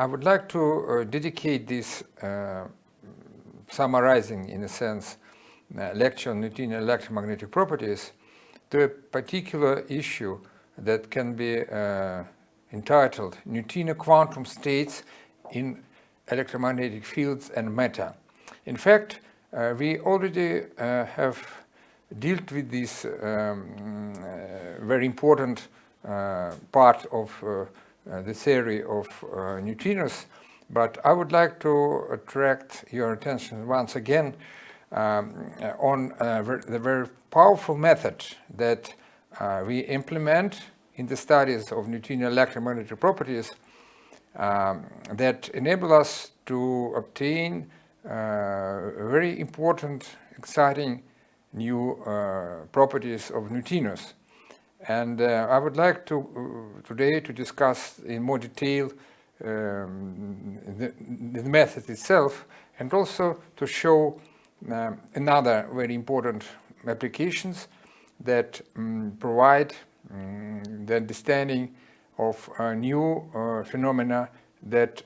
I would like to dedicate this summarizing, in a sense, lecture on neutrino electromagnetic properties to a particular issue that can be entitled Neutrino Quantum States in Electromagnetic Fields and Matter. In fact, we already have dealt with this very important part of the theory of neutrinos, but I would like to attract your attention once again on the very powerful method that we implement in the studies of neutrino electromagnetic properties that enable us to obtain very important, exciting new properties of neutrinos. And I would like to today to discuss in more detail the method itself, and also to show another very important applications that provide the understanding of new phenomena that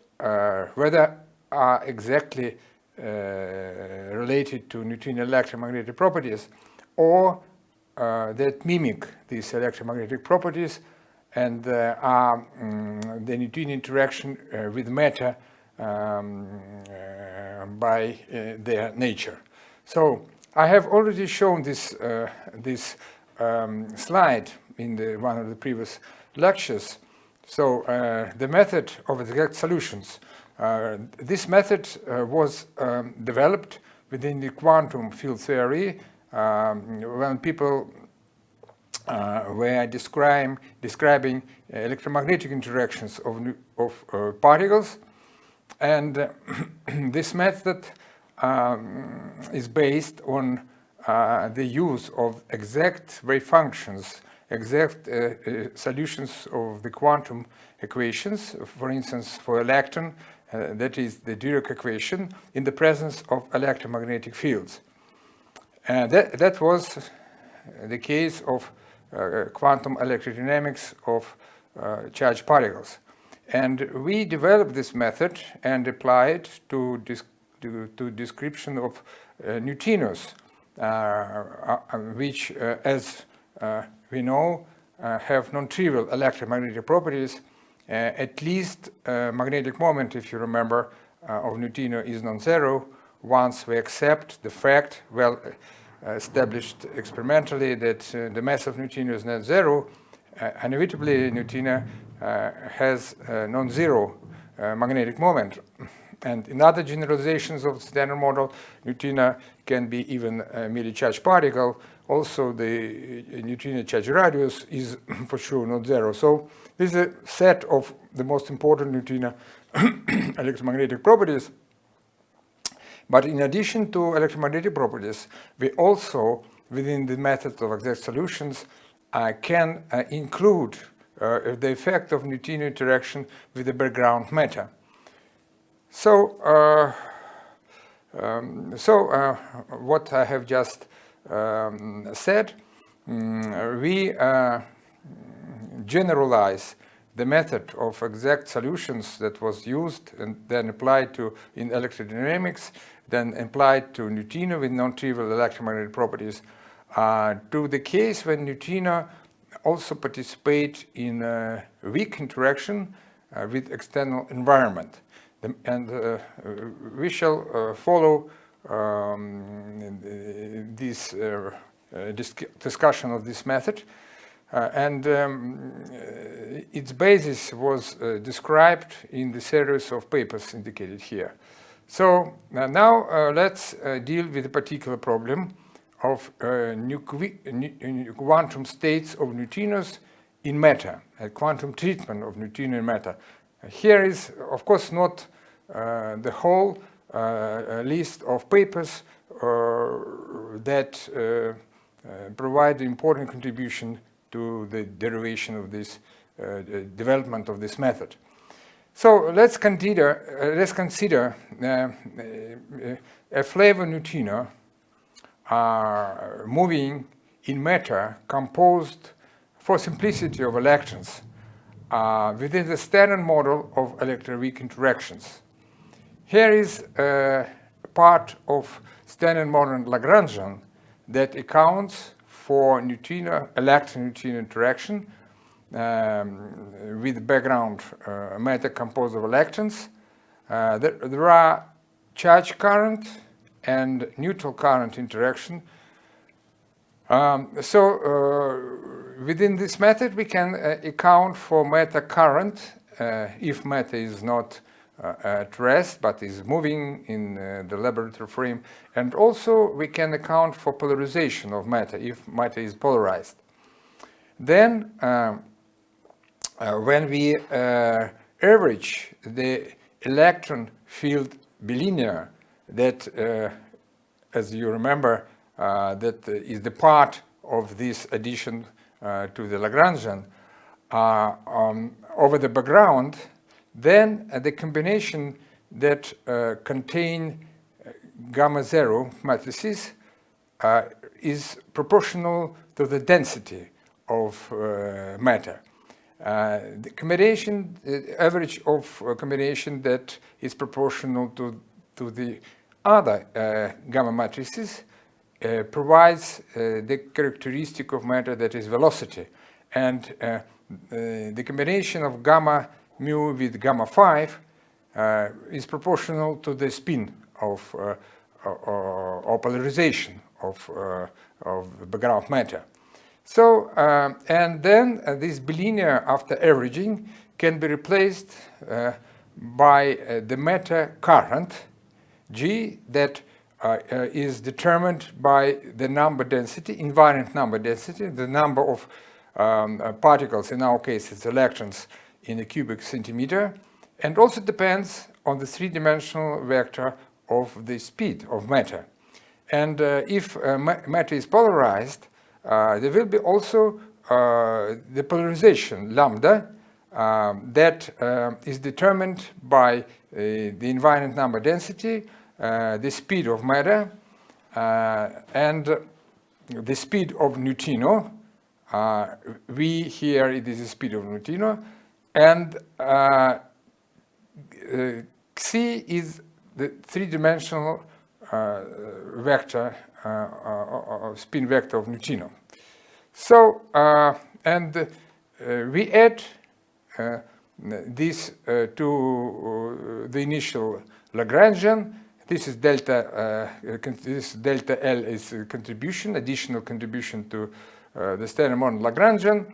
whether are exactly related to neutrino electromagnetic properties or that mimic these electromagnetic properties and are the neutrino interaction with matter by their nature. So I have already shown this slide in one of the previous lectures. So the method of exact solutions. This method was developed within the quantum field theory when people were describing electromagnetic interactions of particles, and this method is based on the use of exact wave functions, exact solutions of the quantum equations. For instance, for electron, that is the Dirac equation in the presence of electromagnetic fields. That was the case of quantum electrodynamics of charged particles. And we developed this method and applied to description of neutrinos, which, as we know, have non-trivial electromagnetic properties. At least magnetic moment, if you remember, of neutrino is non-zero once we accept the fact, well established experimentally, that the mass of neutrino is not zero. Inevitably, neutrino has non-zero magnetic moment. And in other generalizations of the standard model, neutrino can be even a merely charged particle. Also, the neutrino charge radius is for sure not zero. So this is a set of the most important neutrino electromagnetic properties. But in addition to electromagnetic properties, we also, within the method of exact solutions, can include the effect of neutrino interaction with the background matter. So, what I have just said, we generalize the method of exact solutions that was used and then applied to in electrodynamics, then applied to neutrino with non-trivial electromagnetic properties, to the case when neutrino also participate in a weak interaction with external environment. And we shall follow this discussion of this method. And its basis was described in the series of papers indicated here. So now let's deal with a particular problem of quantum states of neutrinos in matter, a quantum treatment of neutrino in matter. Here is, of course, not the whole list of papers that provide an important contribution to the derivation of this development of this method. So let's consider a flavor neutrino moving in matter composed, for simplicity, of electrons within the standard model of electroweak interactions. Here is a part of standard model Lagrangian that accounts for electron-neutrino interaction with background matter composed of electrons. There are charge current and neutral current interaction. Within this method, we can account for matter current if matter is not at rest but is moving in the laboratory frame, and also we can account for polarization of matter if matter is polarized. Then when we average the electron field bilinear, that as you remember that is the part of this addition to the Lagrangian over the background, then the combination that contain gamma zero matrices is proportional to the density of matter. The combination, average of a combination that is proportional to the other gamma matrices provides the characteristic of matter that is velocity. And the combination of gamma mu with gamma 5 is proportional to the spin of or polarization of background matter. So, and then this bilinear after averaging can be replaced by the matter current G that is determined by the number density, invariant number density, the number of particles, in our case it's electrons, in a cubic centimeter, and also depends on the three-dimensional vector of the speed of matter. And if matter is polarized, there will be also the polarization lambda that is determined by the invariant number density, the speed of matter, and the speed of neutrino. V here it is the speed of neutrino, and C is the three-dimensional vector, spin vector of neutrino. So, and we add this to the initial Lagrangian. This is delta. This delta L is a contribution, additional contribution to the standard model Lagrangian.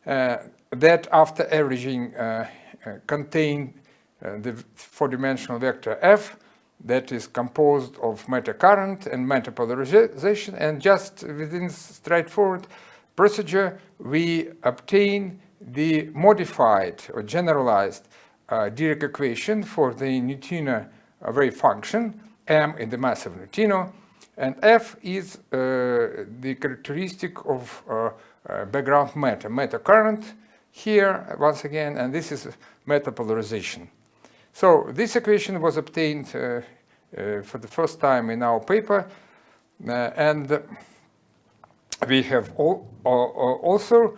That after averaging contain the four-dimensional vector F that is composed of matter current and matter polarization, and just within straightforward procedure we obtain the modified or generalized Dirac equation for the neutrino wave function, m in the mass of neutrino, and F is the characteristic of background matter current here once again, and this is matter polarization. So this equation was obtained for the first time in our paper, and we have also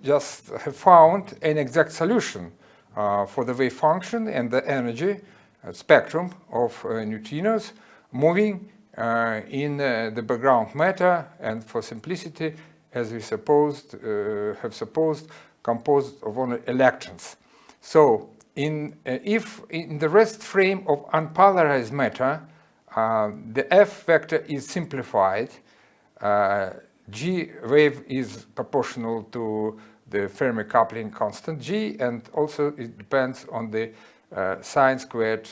just have found an exact solution for the wave function and the energy spectrum of neutrinos moving in the background matter, and for simplicity, as we have supposed, composed of only electrons. So, if in the rest frame of unpolarized matter, the F vector is simplified, G wave is proportional to the Fermi coupling constant G, and also it depends on the sine squared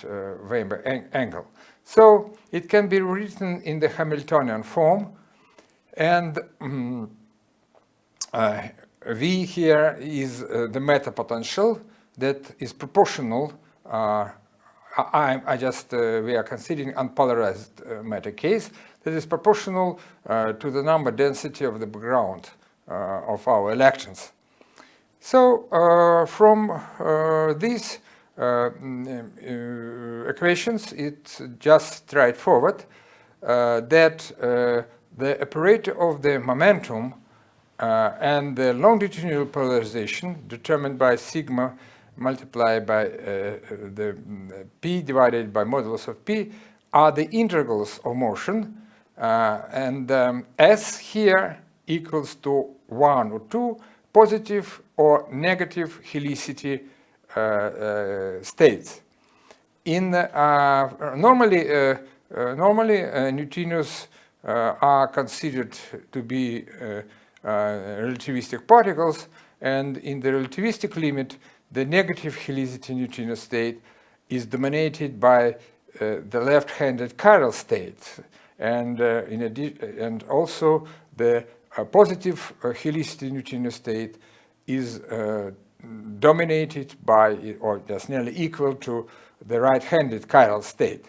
Weber angle. So it can be written in the Hamiltonian form, and V here is the matter potential that is proportional. We are considering unpolarized matter case that is proportional to the number density of the background of our electrons. So from these equations, it's just straightforward that the operator of the momentum and the longitudinal polarization determined by sigma multiplied by the p divided by modulus of p are the integrals of motion, and S here equals to 1 or 2 positive or negative helicity states. Normally neutrinos are considered to be relativistic particles, and in the relativistic limit, the negative helicity neutrino state is dominated by the left-handed chiral state, and also the positive helicity neutrino state is dominated by, or just nearly equal to, the right-handed chiral state.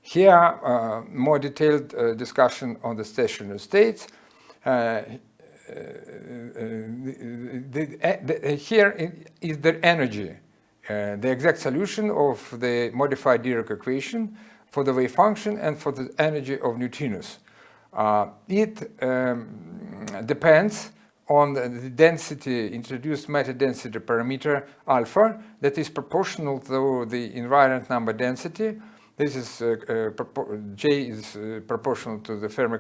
Here, more detailed discussion on the stationary states. Here is the energy, the exact solution of the modified Dirac equation for the wave function and for the energy of neutrinos. It depends on the density, introduced matter density parameter alpha, that is proportional to the invariant number density. This is J is proportional to the Fermi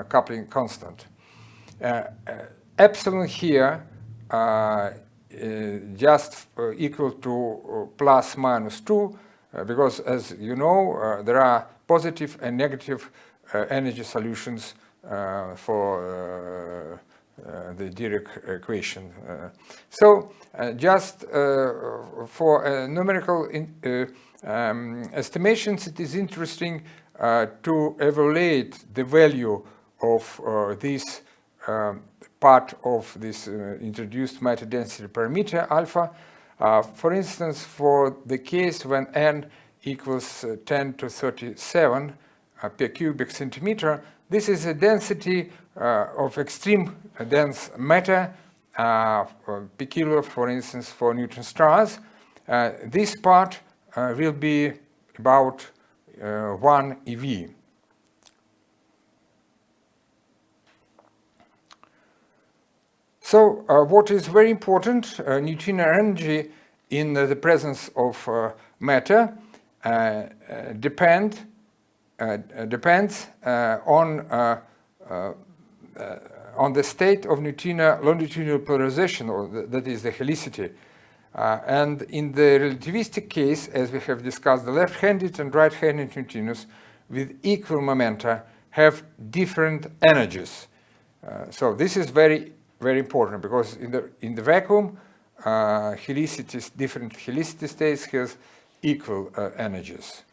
coupling constant. Epsilon here just equal to plus minus 2, because as you know, there are positive and negative energy solutions for the Dirac equation. Just for numerical estimations, it is interesting to evaluate the value of this part of this introduced matter density parameter alpha. For instance, for the case when n equals 10 to 37 per cubic centimeter, this is a density of extreme dense matter peculiar, for instance, for neutron stars. This part will be about 1 eV. So what is very important, neutrino energy in the presence of matter depends on the state of neutrino longitudinal polarization, or that is the helicity. And in the relativistic case, as we have discussed, the left-handed and right-handed neutrinos with equal momenta have different energies. So this is very, very important, because in the vacuum, different helicity states has equal energies.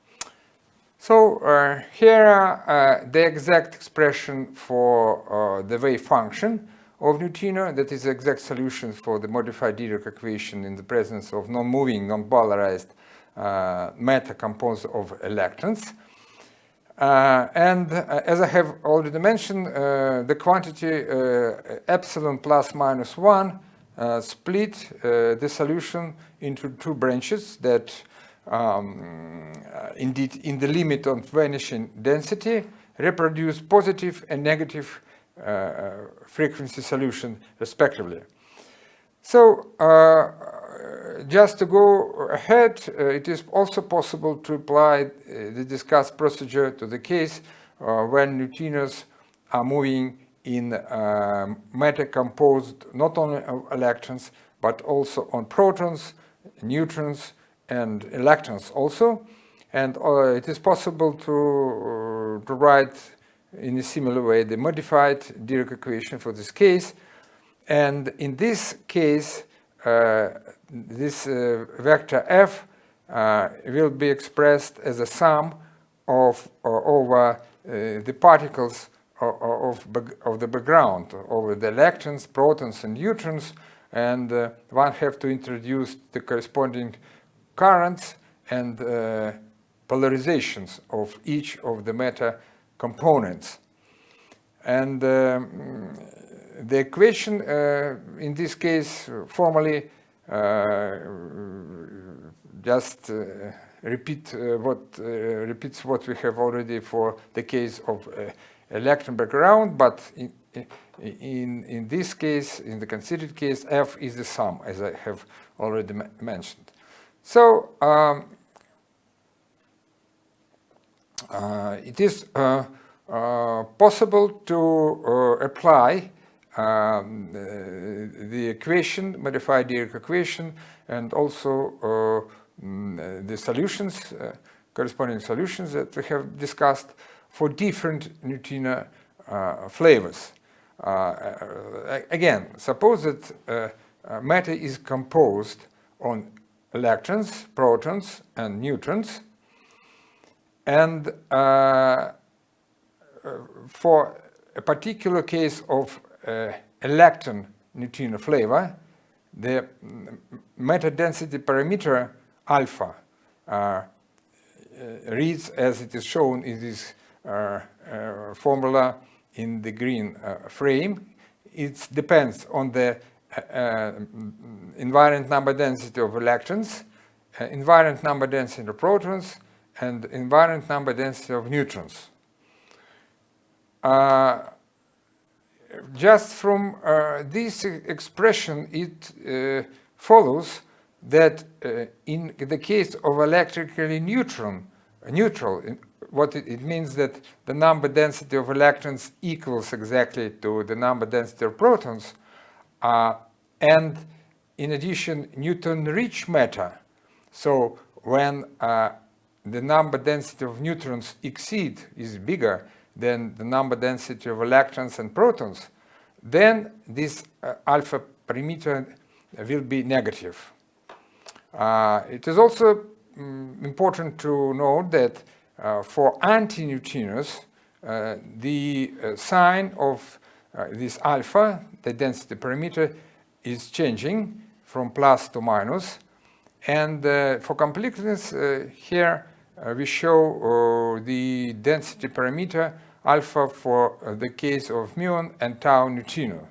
So here are the exact expression for the wave function of neutrino, that is the exact solution for the modified Dirac equation in the presence of non-moving, non-polarized matter composed of electrons. And as I have already mentioned, the quantity epsilon plus minus 1 split the solution into two branches that indeed in the limit of vanishing density reproduce positive and negative frequency solution respectively. So just to go ahead, it is also possible to apply the discussed procedure to the case when neutrinos are moving in matter composed not only of electrons but also on protons, neutrons, and electrons also. And it is possible to write in a similar way the modified Dirac equation for this case. And in this case, this vector f will be expressed as a sum of over the particles of the background, over the electrons, protons, and neutrons, and one have to introduce the corresponding currents and polarizations of each of the matter components. And the equation in this case formally just repeats what we have already for the case of electron background, but in this case, in the considered case, F is the sum, as I have already mentioned. So it is possible to apply the equation, modified Dirac equation, and also the solutions, corresponding solutions that we have discussed for different neutrino flavors. Again, suppose that matter is composed on electrons, protons, and neutrons, and for a particular case of electron neutrino flavor, the matter density parameter alpha reads as it is shown in this formula in the green frame. It depends on the invariant number density of electrons, invariant number density of protons, and invariant number density of neutrons. Just from this expression, it follows that in the case of electrically neutral, what it means that the number density of electrons equals exactly to the number density of protons, and in addition, Newton-rich matter. So when the number density of neutrons is bigger than the number density of electrons and protons, then this alpha parameter will be negative. It is also important to note that for antineutrinos, the sign of this alpha, the density parameter, is changing from plus to minus. And for completeness, here we show the density parameter alpha for the case of muon and tau neutrino.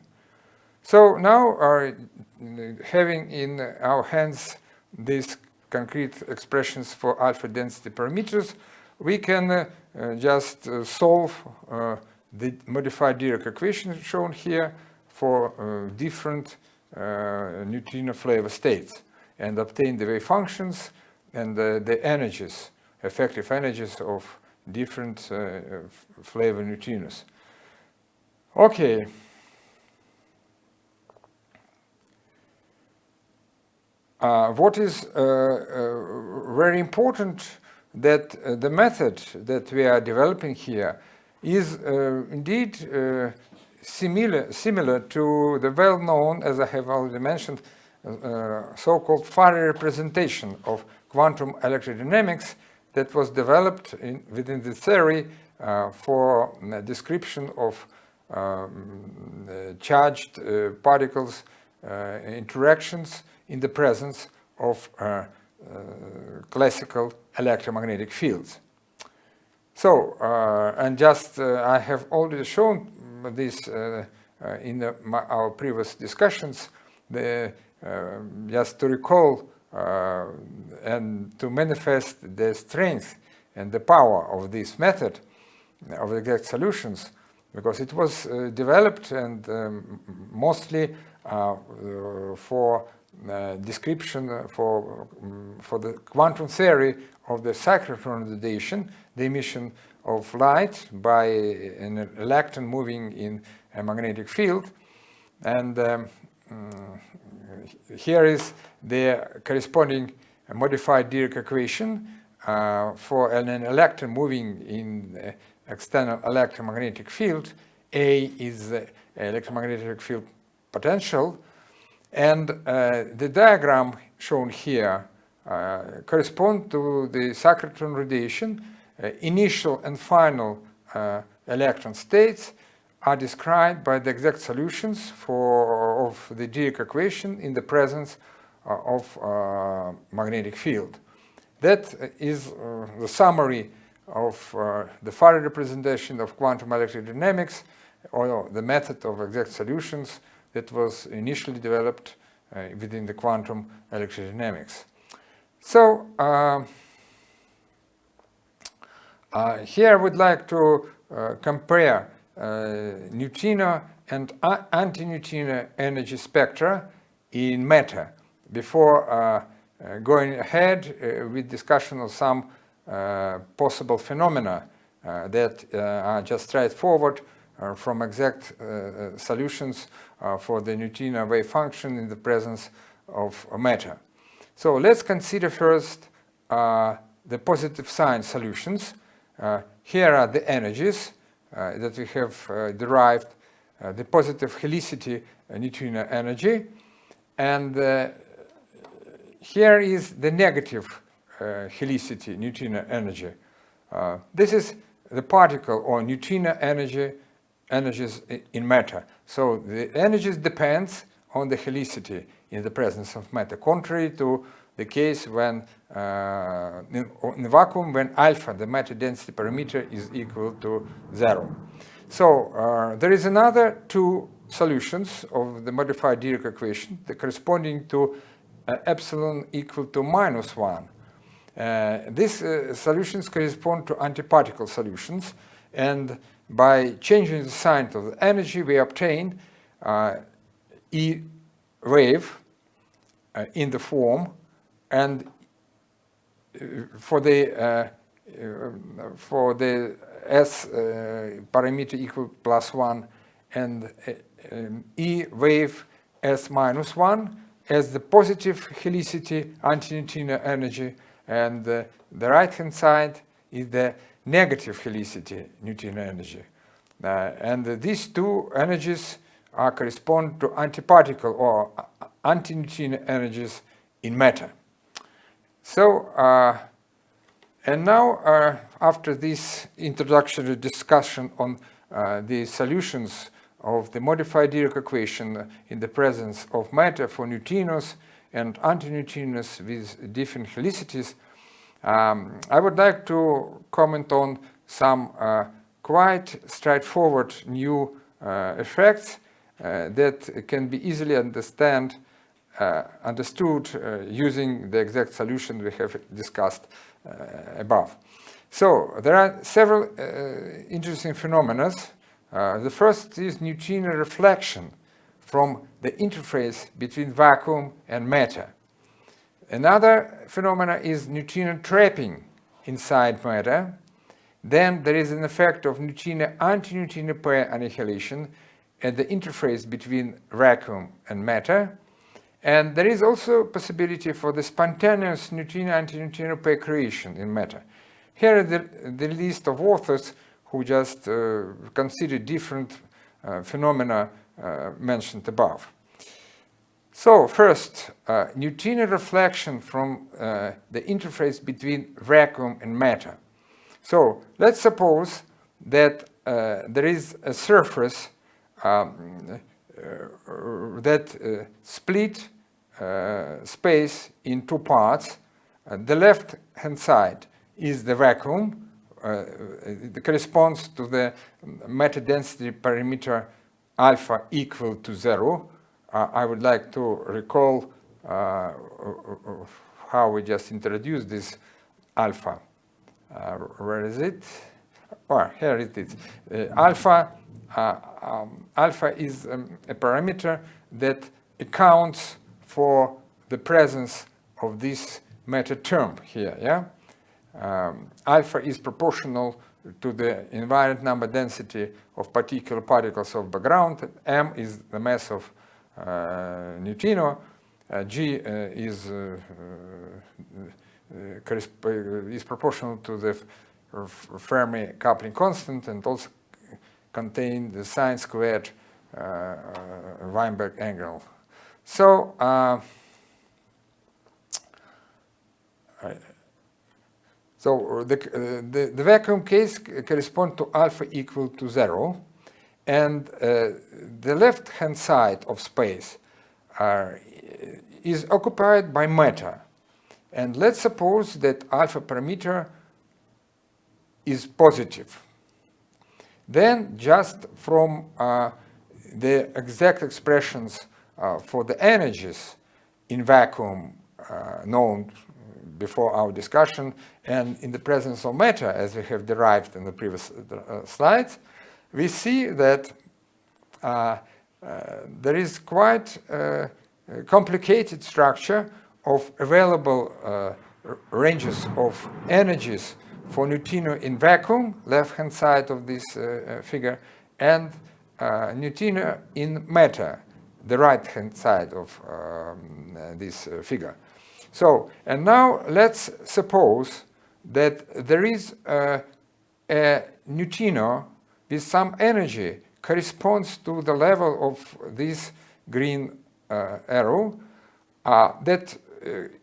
So now, having in our hands these concrete expressions for alpha density parameters, we can just solve the modified Dirac equation shown here for different neutrino flavor states and obtain the wave functions and the energies, effective energies of different flavor neutrinos. Okay. What is very important that the method that we are developing here is indeed similar to the well-known, as I have already mentioned, so-called Fourier representation of quantum electrodynamics that was developed within the theory for description of charged particles interactions in the presence of classical electromagnetic fields. So, and just I have already shown this in our previous discussions, just to recall and to manifest the strength and the power of this method of exact solutions, because it was developed and mostly for description for the quantum theory of the cyclotron radiation, the emission of light by an electron moving in a magnetic field. And here is the corresponding modified Dirac equation for an electron moving in external electromagnetic field. A is the electromagnetic field potential, and the diagram shown here corresponds to the cyclotron radiation. Initial and final electron states are described by the exact solutions of the Dirac equation in the presence of magnetic field. That is the summary of the Fourier representation of quantum electrodynamics, or the method of exact solutions that was initially developed within the quantum electrodynamics. So here I would like to compare neutrino and antineutrino energy spectra in matter before going ahead with discussion of some possible phenomena that are just straightforward from exact solutions for the neutrino wave function in the presence of matter. So let's consider first the positive sign solutions. Here are the energies that we have derived, the positive helicity neutrino energy, and here is the negative helicity neutrino energy. This is the particle or neutrino energies in matter. So the energies depends on the helicity in the presence of matter, contrary to the case when in vacuum, when alpha, the matter density parameter, is equal to 0. So there is another two solutions of the modified Dirac equation, the corresponding to epsilon equal to -1. These solutions correspond to antiparticle solutions, and by changing the sign of the energy, we obtain E wave in the form, and for the S parameter equal +1 and E wave S -1 as the positive helicity antineutrino energy, and the right-hand side is the negative helicity neutrino energy. And these two energies correspond to antiparticle or antineutrino energies in matter. So, and now after this introductory discussion on the solutions of the modified Dirac equation in the presence of matter for neutrinos and antineutrinos with different helicities, I would like to comment on some quite straightforward new effects that can be easily understood using the exact solution we have discussed above. So there are several interesting phenomena. The first is neutrino reflection from the interface between vacuum and matter. Another phenomena is neutrino trapping inside matter. Then there is an effect of neutrino-antineutrino pair annihilation at the interface between vacuum and matter. And there is also possibility for the spontaneous neutrino-antineutrino pair creation in matter. Here is the list of authors who just consider different phenomena mentioned above. So first, neutrino reflection from the interface between vacuum and matter. So let's suppose that there is a surface that split space in two parts. The left-hand side is the vacuum. It corresponds to the matter density parameter alpha equal to 0. I would like to recall how we just introduced this alpha. Where is it? Oh, here it is. Alpha is a parameter that accounts for the presence of this matter term here. Yeah, alpha is proportional to the invariant number density of particular particles of background. M is the mass of neutrino. G is proportional to the Fermi coupling constant, and also contain the sine squared Weinberg angle. So the vacuum case corresponds to alpha equal to 0, and the left-hand side of space is occupied by matter. And let's suppose that alpha parameter is positive. Then just from the exact expressions for the energies in vacuum known before our discussion, and in the presence of matter, as we have derived in the previous slides, we see that there is quite a complicated structure of available ranges of energies for neutrino in vacuum, left-hand side of this figure, and neutrino in matter, the right-hand side of this figure. So, and now let's suppose that there is a neutrino with some energy corresponds to the level of this green arrow that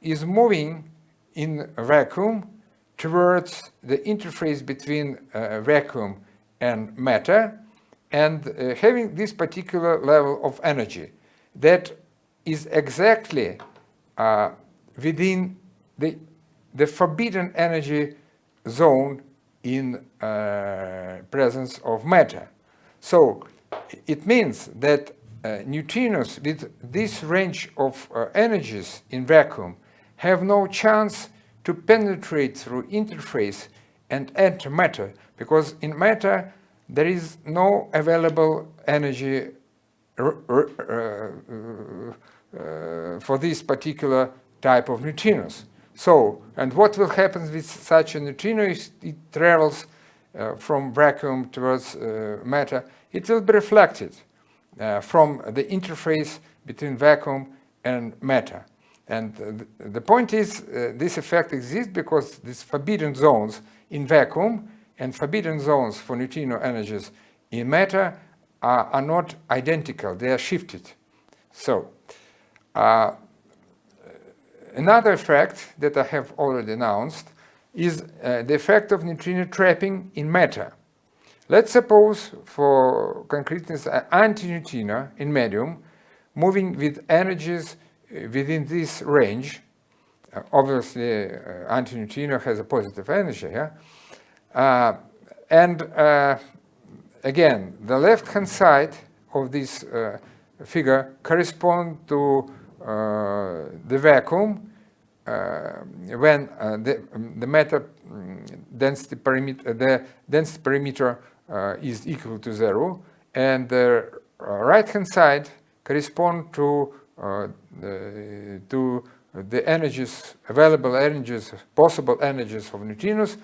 is moving in a vacuum towards the interface between vacuum and matter, and having this particular level of energy that is exactly within the forbidden energy zone in presence of matter. So it means that neutrinos with this range of energies in vacuum have no chance to penetrate through interface and enter matter, because in matter there is no available energy for this particular type of neutrinos. So, and what will happen with such a neutrino is it travels from vacuum towards matter. It will be reflected from the interface between vacuum and matter. And the point is, this effect exists because these forbidden zones in vacuum and forbidden zones for neutrino energies in matter are not identical, they are shifted. So, another effect that I have already announced is the effect of neutrino trapping in matter. Let's suppose, for concreteness, an antineutrino in medium moving with energies within this range. Obviously, antineutrino has a positive energy, yeah? Again, the left-hand side of this figure corresponds to the vacuum when the matter density parameter is equal to 0, and the right-hand side corresponds to the energies, available energies, possible energies of neutrinos,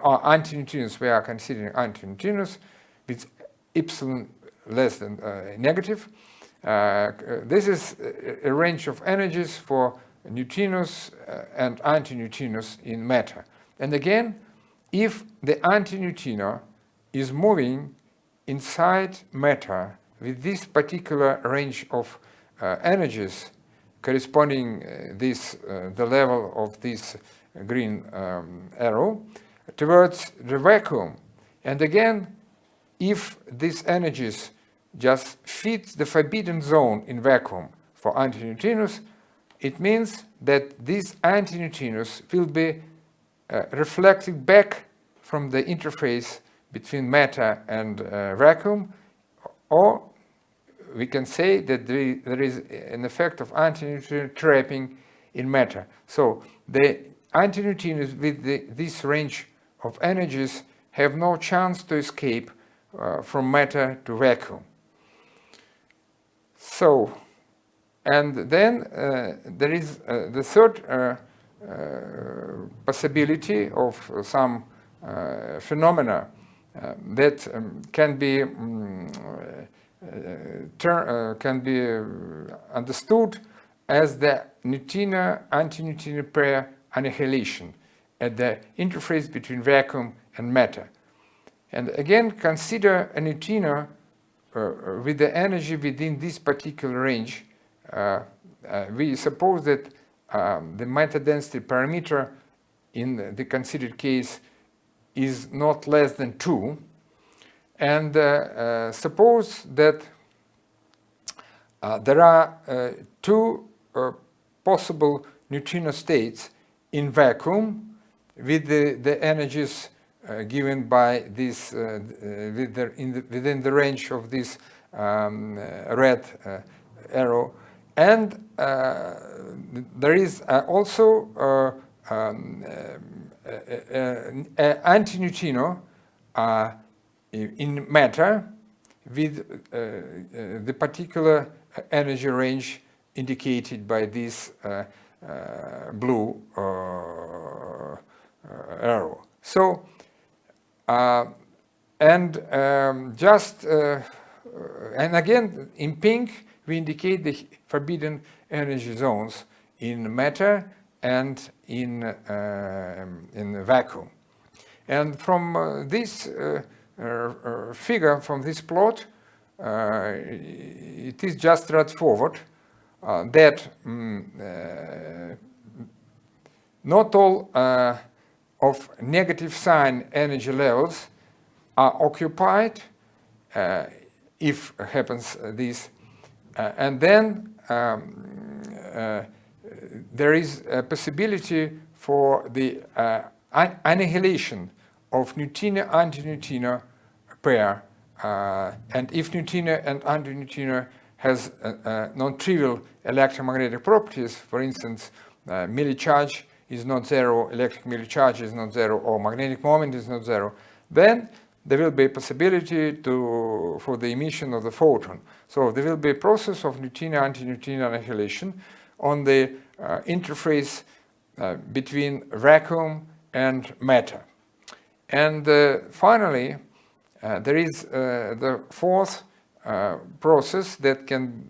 or antineutrinos. We are considering antineutrinos with epsilon less than negative. This is a range of energies for neutrinos and antineutrinos in matter. And again, if the antineutrino is moving inside matter with this particular range of energies corresponding the level of this green arrow towards the vacuum, and again, if these energies just fit the forbidden zone in vacuum for antineutrinos, it means that these antineutrinos will be reflected back from the interface between matter and vacuum, or we can say that there is an effect of antineutrino trapping in matter. So the antineutrinos with this range of energies have no chance to escape from matter to vacuum. So, and then there is the third possibility of some phenomena that can be understood as the neutrino-antineutrino pair annihilation at the interface between vacuum and matter. And again, consider a neutrino with the energy within this particular range. We suppose that the matter density parameter in the considered case is not less than 2. And suppose that there are two possible neutrino states in vacuum with the energies given by this within the range of this red arrow, And there is also antineutrino in matter with the particular energy range indicated by this blue arrow. So, and again, in pink, we indicate the forbidden energy zones in matter and in vacuum. And from this figure, from this plot, it is just straightforward that not all of negative sign energy levels are occupied, if happens this, and then there is a possibility for the annihilation of neutrino-antineutrino pair, and if neutrino and antineutrino has non-trivial electromagnetic properties, for instance, Milli charge is not zero, electric Milli charge is not zero, or magnetic moment is not zero, then there will be a possibility for the emission of the photon. So there will be a process of neutrino-antineutrino annihilation on the interface between vacuum and matter. And finally, there is the fourth process that can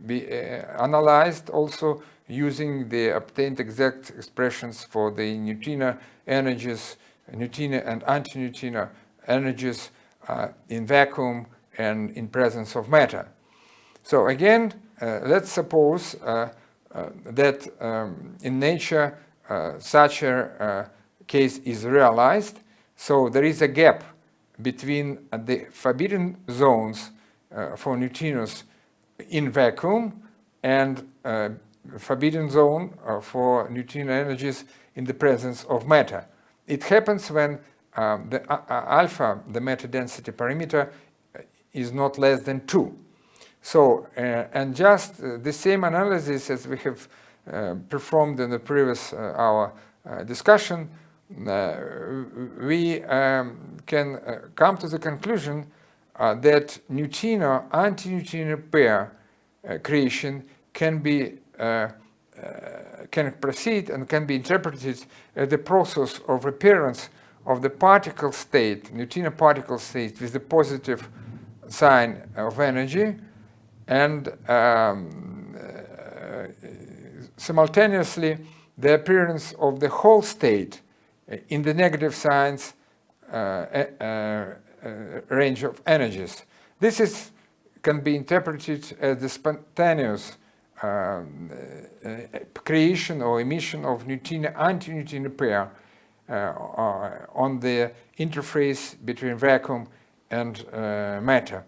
be analyzed also using the obtained exact expressions for the neutrino energies, neutrino and antineutrino energies in vacuum and in presence of matter. So again, let's suppose that in nature such a case is realized. So there is a gap between the forbidden zones for neutrinos in vacuum and forbidden zone for neutrino energies in the presence of matter. It happens when the alpha, the matter density parameter, is not less than 2. So, and just the same analysis as we have performed in the previous our discussion, we can come to the conclusion that neutrino-antineutrino pair creation can proceed and can be interpreted as the process of appearance of the particle state, neutrino particle state, with the positive sign of energy, and simultaneously the appearance of the whole state in the negative signs range of energies. This can be interpreted as the spontaneous creation or emission of neutrino-antineutrino pair on the interface between vacuum and matter.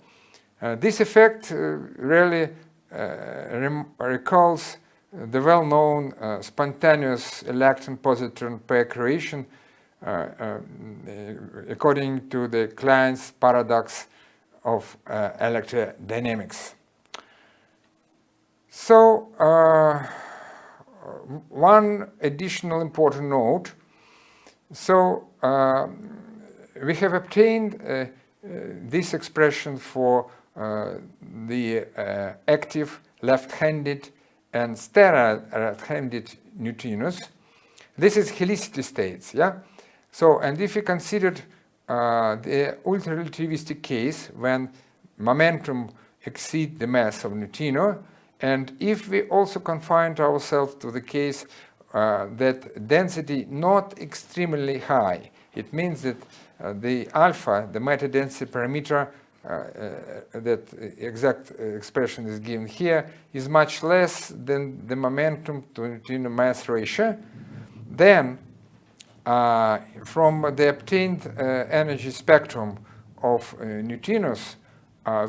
This effect really recalls the well-known spontaneous electron-positron pair creation according to the Klein's paradox of electrodynamics. So, one additional important note. So, we have obtained this expression for the active left-handed and sterile right-handed neutrinos. This is helicity states, yeah? So, and if we considered the ultra-relativistic case when momentum exceeds the mass of neutrino, and if we also confined ourselves to the case that density not extremely high, it means that the alpha, the matter density parameter, that exact expression is given here, is much less than the momentum to neutrino mass ratio, then from the obtained energy spectrum of neutrinos,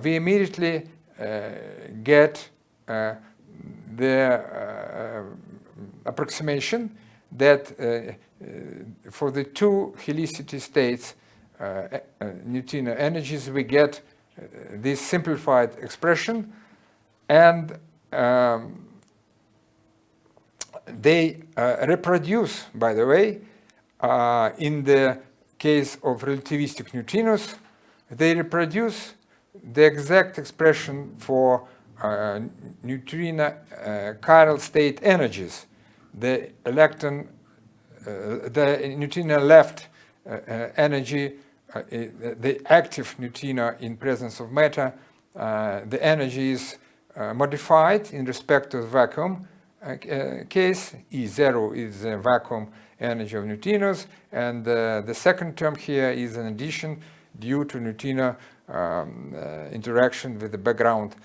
we immediately get the approximation that for the two helicity states, neutrino energies, we get this simplified expression, and reproduce, by the way, in the case of relativistic neutrinos, they reproduce the exact expression for neutrino chiral state energies. The neutrino left energy, the active neutrino in presence of matter, the energy is modified in respect to the vacuum case. E0 is the vacuum energy of neutrinos, and the second term here is an addition due to neutrino interaction with the background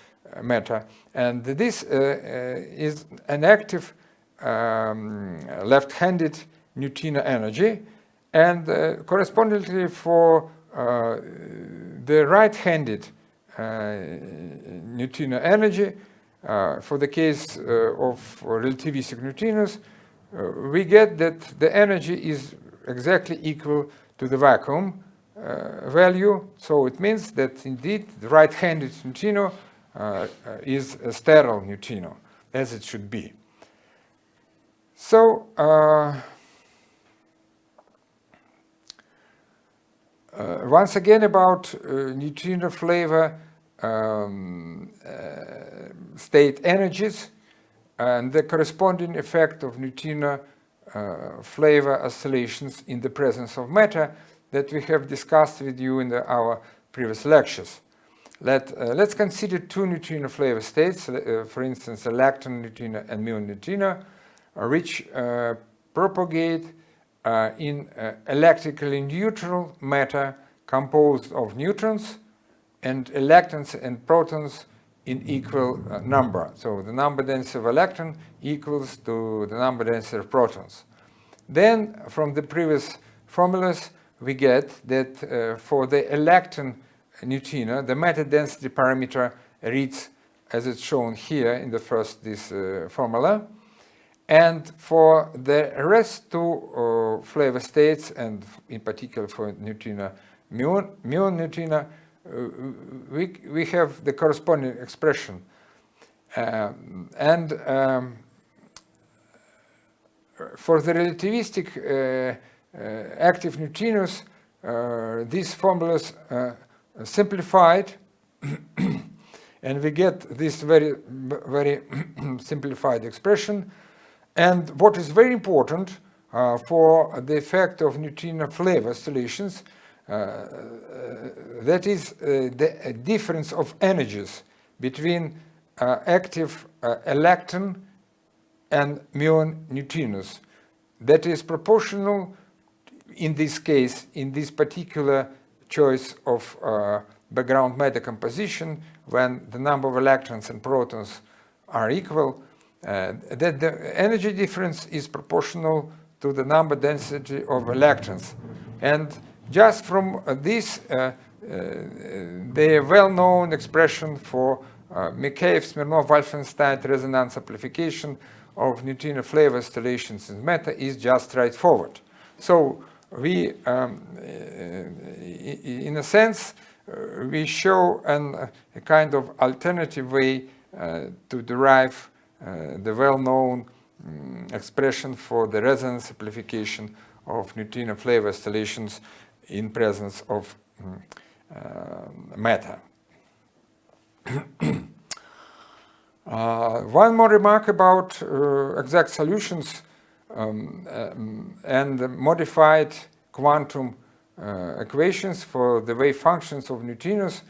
matter. And this is an active left-handed neutrino energy, and correspondingly for the right-handed neutrino energy, for the case of relativistic neutrinos, we get that the energy is exactly equal to the vacuum value. So it means that indeed the right-handed neutrino is a sterile neutrino, as it should be. So once again about neutrino flavor state energies and the corresponding effect of neutrino flavor oscillations in the presence of matter that we have discussed with you in our previous lectures. Let's consider two neutrino flavor states, for instance, electron neutrino and muon neutrino, which propagate in electrically neutral matter composed of neutrons and electrons and protons in equal number. So the number density of electron equals to the number density of protons. Then from the previous formulas we get that for the electron neutrino the matter density parameter reads as it's shown here in the first formula. And for the rest two flavor states, and in particular for neutrino muon neutrino, we have the corresponding expression. For the relativistic active neutrinos, these formulas simplified, and we get this very simplified expression. And what is very important for the effect of neutrino flavor oscillations, that is the difference of energies between active electron and muon neutrinos. That is proportional in this case, in this particular choice of background matter composition, when the number of electrons and protons are equal, that the energy difference is proportional to the number density of electrons. And just from this, the well-known expression for Mikheyev-Smirnov-Wolfenstein resonance amplification of neutrino flavor oscillations in matter is just straightforward. So we, in a sense, we show a kind of alternative way to derive the well-known expression for the resonance amplification of neutrino flavor oscillations in presence of matter. One more remark about exact solutions and modified quantum equations for the wave functions of neutrinos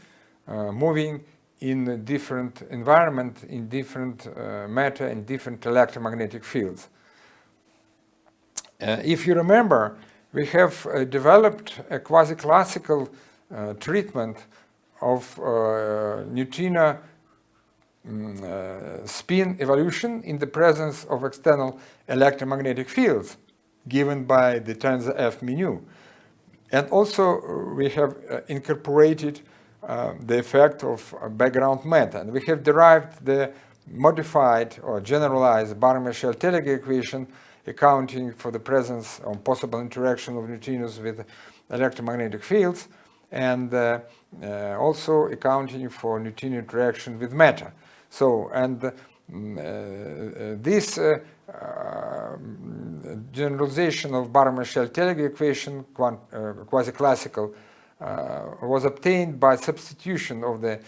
moving in a different environment, in different matter, in different electromagnetic fields. If you remember, we have developed a quasi-classical treatment of neutrino spin evolution in the presence of external electromagnetic fields given by the tensor F mu. And also we have incorporated the effect of background matter. And we have derived the modified or generalized Barr-Michel-Telegay equation accounting for the presence or possible interaction of neutrinos with electromagnetic fields, and also accounting for neutrino interaction with matter. So, and this generalization of Barr-Marshall-Telegraph equation, quasi-classical, was obtained by substitution of the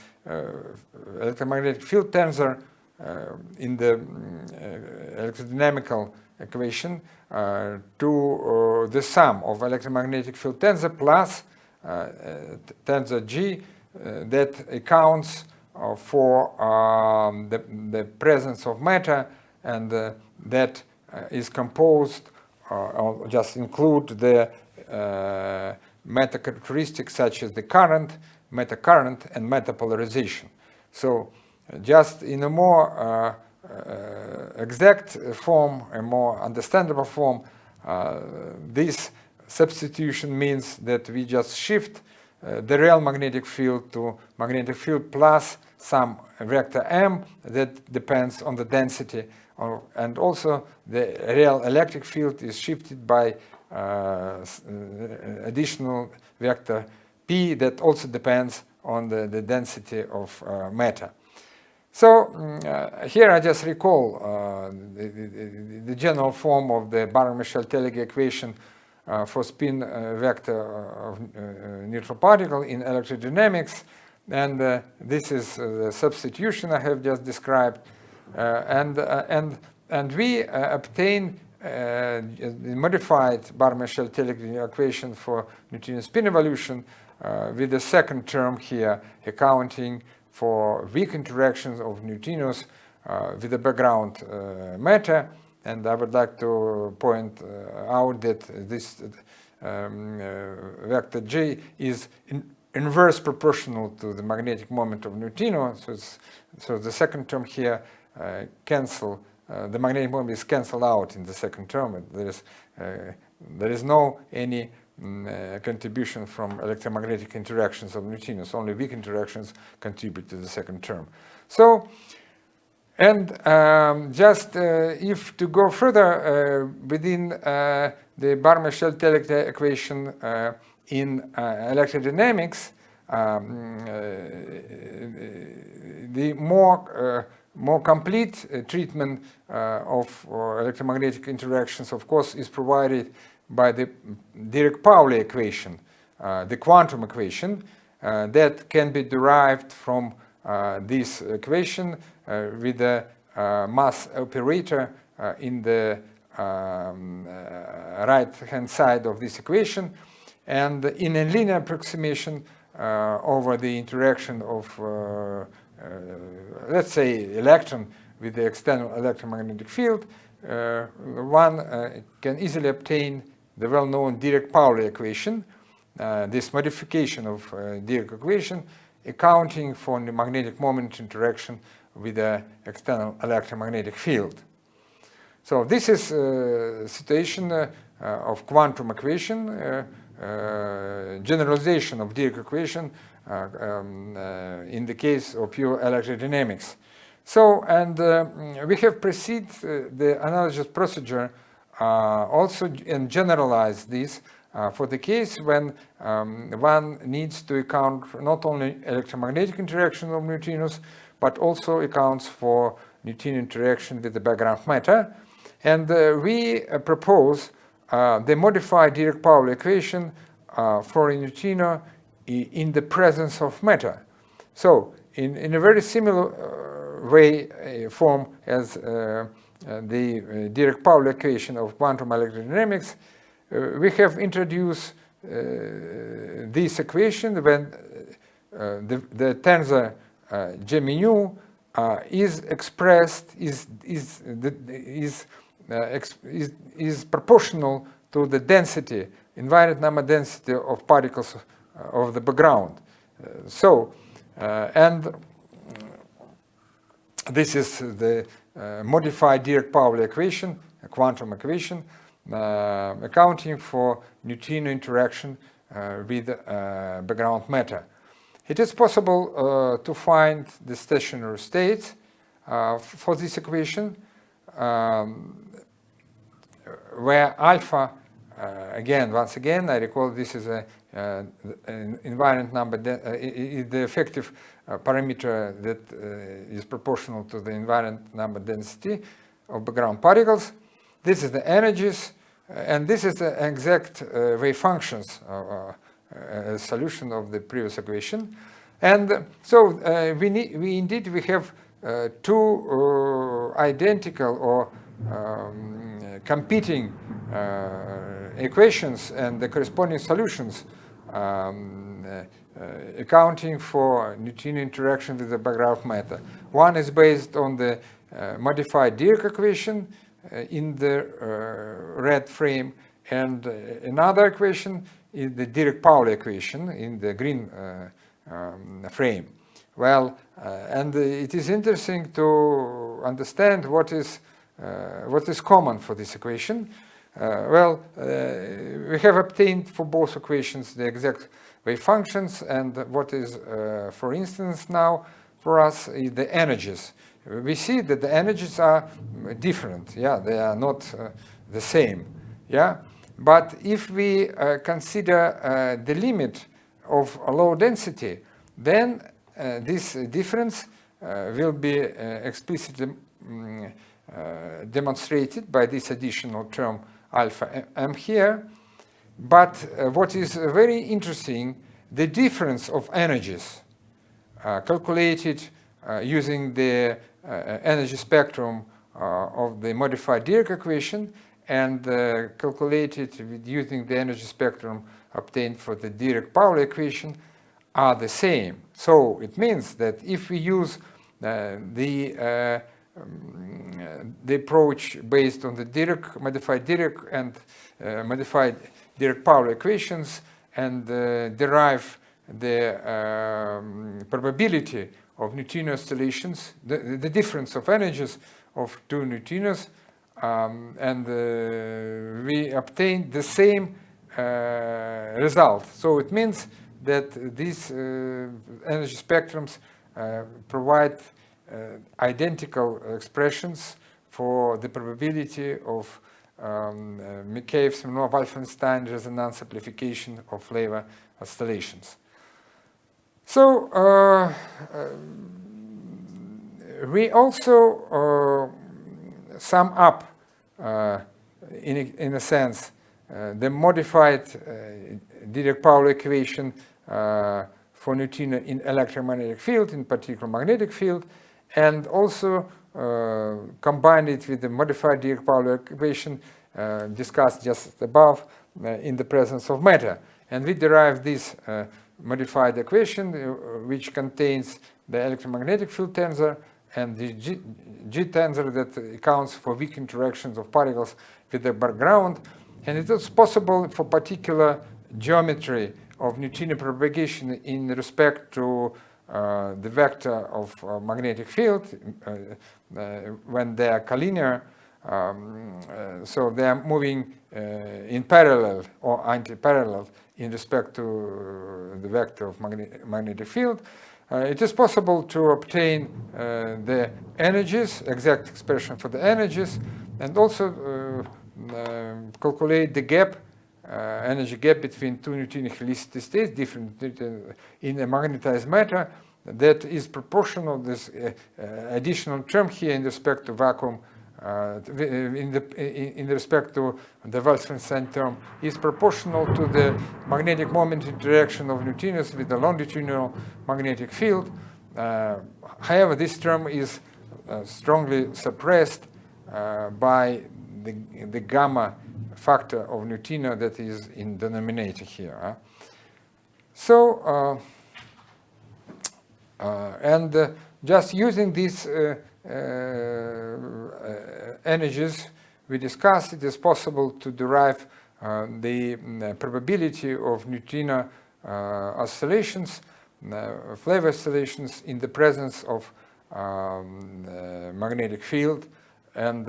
electromagnetic field tensor in the electrodynamical equation to the sum of electromagnetic field tensor plus tensor G that accounts for the presence of matter, and that is composed, or just include the matter characteristics such as the current, matter current, and matter polarization. So just in a more exact form, a more understandable form, this substitution means that we just shift the real magnetic field to magnetic field plus some vector m that depends on the density, and also the real electric field is shifted by additional vector p that also depends on the density of matter. So here I just recall the general form of the Barr-Marshall-Telegraph equation for spin vector of neutral particle in electrodynamics, and this is the substitution I have just described, and we obtain the modified Barr-Marshall-Telegraph equation for neutrino spin evolution with the second term here accounting for weak interactions of neutrinos with the background matter. And I would like to point out that this vector J is inverse proportional to the magnetic moment of neutrino. So the second term here cancel. The magnetic moment is cancelled out in the second term. There is no any contribution from electromagnetic interactions of neutrinos. Only weak interactions contribute to the second term. So, and just if to go further within the Barr-Marshall-Telegraph equation in electrodynamics, the more complete treatment of electromagnetic interactions, of course, is provided by the Dirac-Pauli equation, the quantum equation, that can be derived from this equation with the mass operator in the right-hand side of this equation, and in a linear approximation over the interaction of, let's say, electron with the external electromagnetic field, one can easily obtain the well-known Dirac-Pauli equation, this modification of Dirac equation, accounting for the magnetic moment interaction with the external electromagnetic field. So this is a situation of quantum equation, generalization of Dirac equation in the case of pure electrodynamics. So, and we have proceeded the analogous procedure also and generalize this for the case when one needs to account for not only electromagnetic interaction of neutrinos, but also accounts for neutrino interaction with the background matter. And we propose the modified Dirac-Pauli equation for a neutrino in the presence of matter. So, in a very similar way, form as the Dirac-Pauli equation of quantum electrodynamics, we have introduced this equation when the tensor J mu is expressed is proportional to the density, invariant number density of particles of the background. And this is the modified Dirac-Pauli equation, a quantum equation, accounting for neutrino interaction with background matter. It is possible to find the stationary states for this equation, where alpha, once again, I recall this is a invariant number is the effective parameter that is proportional to the invariant number density of background particles. This is the energies, and this is the exact wave functions solution of the previous equation. And so we indeed have two identical or competing equations and the corresponding solutions accounting for neutrino interaction with the background matter. One is based on the modified Dirac equation in the red frame, and another equation is the Dirac-Pauli equation in the green frame. Well, and it is interesting to understand what is common for this equation. We have obtained for both equations the exact wave functions, and what is, for instance, now for us is the energies. We see that the energies are different. Yeah, they are not the same. Yeah, but if we consider the limit of a low density, then this difference will be explicitly demonstrated by this additional term alpha m here. But what is very interesting, the difference of energies calculated using the energy spectrum of the modified Dirac equation and calculated using the energy spectrum obtained for the Dirac-Pauli equation are the same. So it means that if we use the approach based on the modified Dirac and modified Dirac-Pauli equations and derive the probability of neutrino oscillations, the difference of energies of two neutrinos, and we obtain the same result. So it means that these energy spectrums provide identical expressions for the probability of Mikheyev-Smirnov-Alfvenstein resonance amplification of flavor oscillations. So we also sum up, in a sense, the modified Dirac-Pauli equation for neutrino in electromagnetic field, in particular magnetic field, and also combined it with the modified Dirac-Pauli equation discussed just above in the presence of matter. And we derive this modified equation, which contains the electromagnetic field tensor and the G tensor that accounts for weak interactions of particles with the background. And it is possible for particular geometry of neutrino propagation in respect to the vector of magnetic field when they are collinear. So they are moving in parallel or anti-parallel in respect to the vector of magnetic field. It is possible to obtain the energies, exact expression for the energies, and also calculate the gap, energy gap between two neutrino helicity states, different in a magnetized matter, that is proportional. This additional term here in respect to vacuum, in respect to the Alfvenstein term, is proportional to the magnetic moment interaction of neutrinos with the longitudinal magnetic field. However, this term is strongly suppressed by the gamma factor of neutrino that is in denominator here. So, and just using these energies we discussed, it is possible to derive the probability of neutrino oscillations, flavor oscillations in the presence of magnetic field and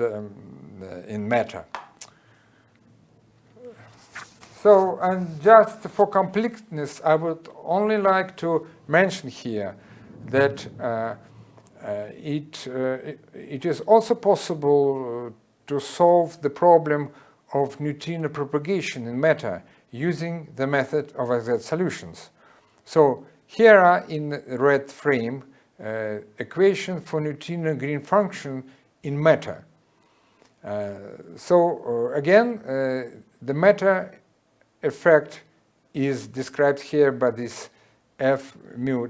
in matter. So, and just for completeness, I would only like to mention here that it is also possible to solve the problem of neutrino propagation in matter using the method of exact solutions. So here are in red frame equation for neutrino green function in matter. Again, the matter effect is described here by this F mu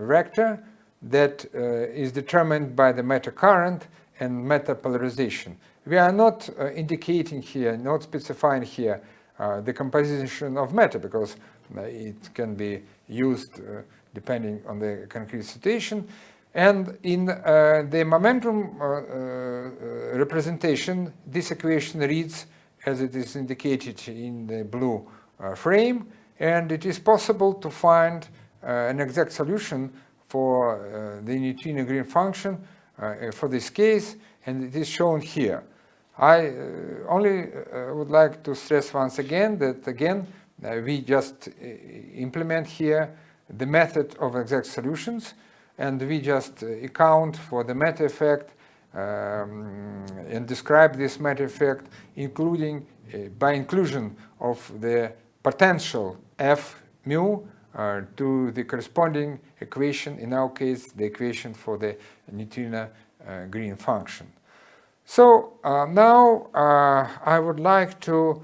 vector that is determined by the matter current and matter polarization. We are not indicating here, not specifying here the composition of matter, because it can be used depending on the concrete situation. And in the momentum representation, this equation reads as it is indicated in the blue frame, and it is possible to find an exact solution for the neutrino green function for this case, and it is shown here. I only would like to stress once again that we just implement here the method of exact solutions, and we just account for the matter effect and describe this matter effect, including by inclusion of the potential F mu to the corresponding equation, in our case the equation for the neutrino green function. So now I would like to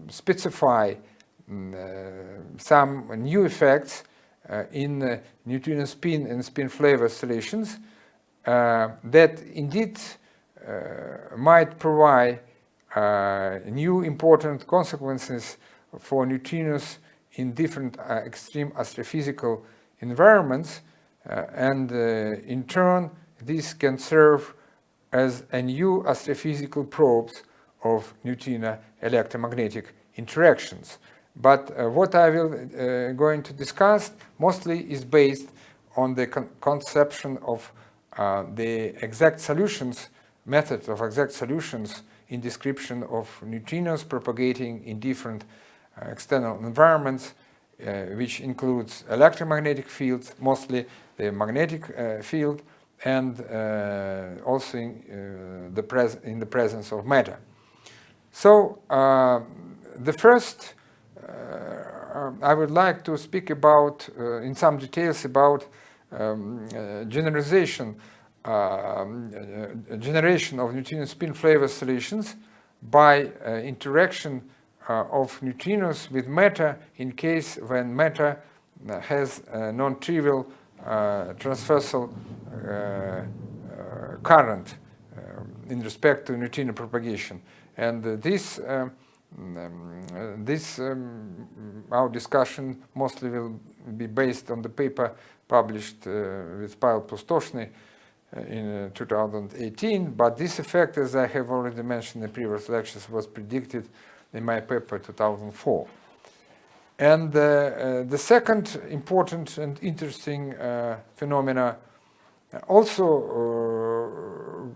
specify some new effects in neutrino spin and spin flavor oscillations that indeed might provide new important consequences for neutrinos in different extreme astrophysical environments, and in turn this can serve as a new astrophysical probes of neutrino electromagnetic interactions. But what I will going to discuss mostly is based on the conception of the exact solutions, method of exact solutions in description of neutrinos propagating in different external environments, which includes electromagnetic fields, mostly the magnetic field, and also in the presence of matter. So the first I would like to speak about in some details about generation of neutrino spin flavor oscillations by interaction of neutrinos with matter in case when matter has a non-trivial transversal current in respect to neutrino propagation. And our discussion mostly will be based on the paper published with Pavel Pustoshny in 2018, but this effect, as I have already mentioned in previous lectures, was predicted in my paper 2004. And the second important and interesting phenomena, also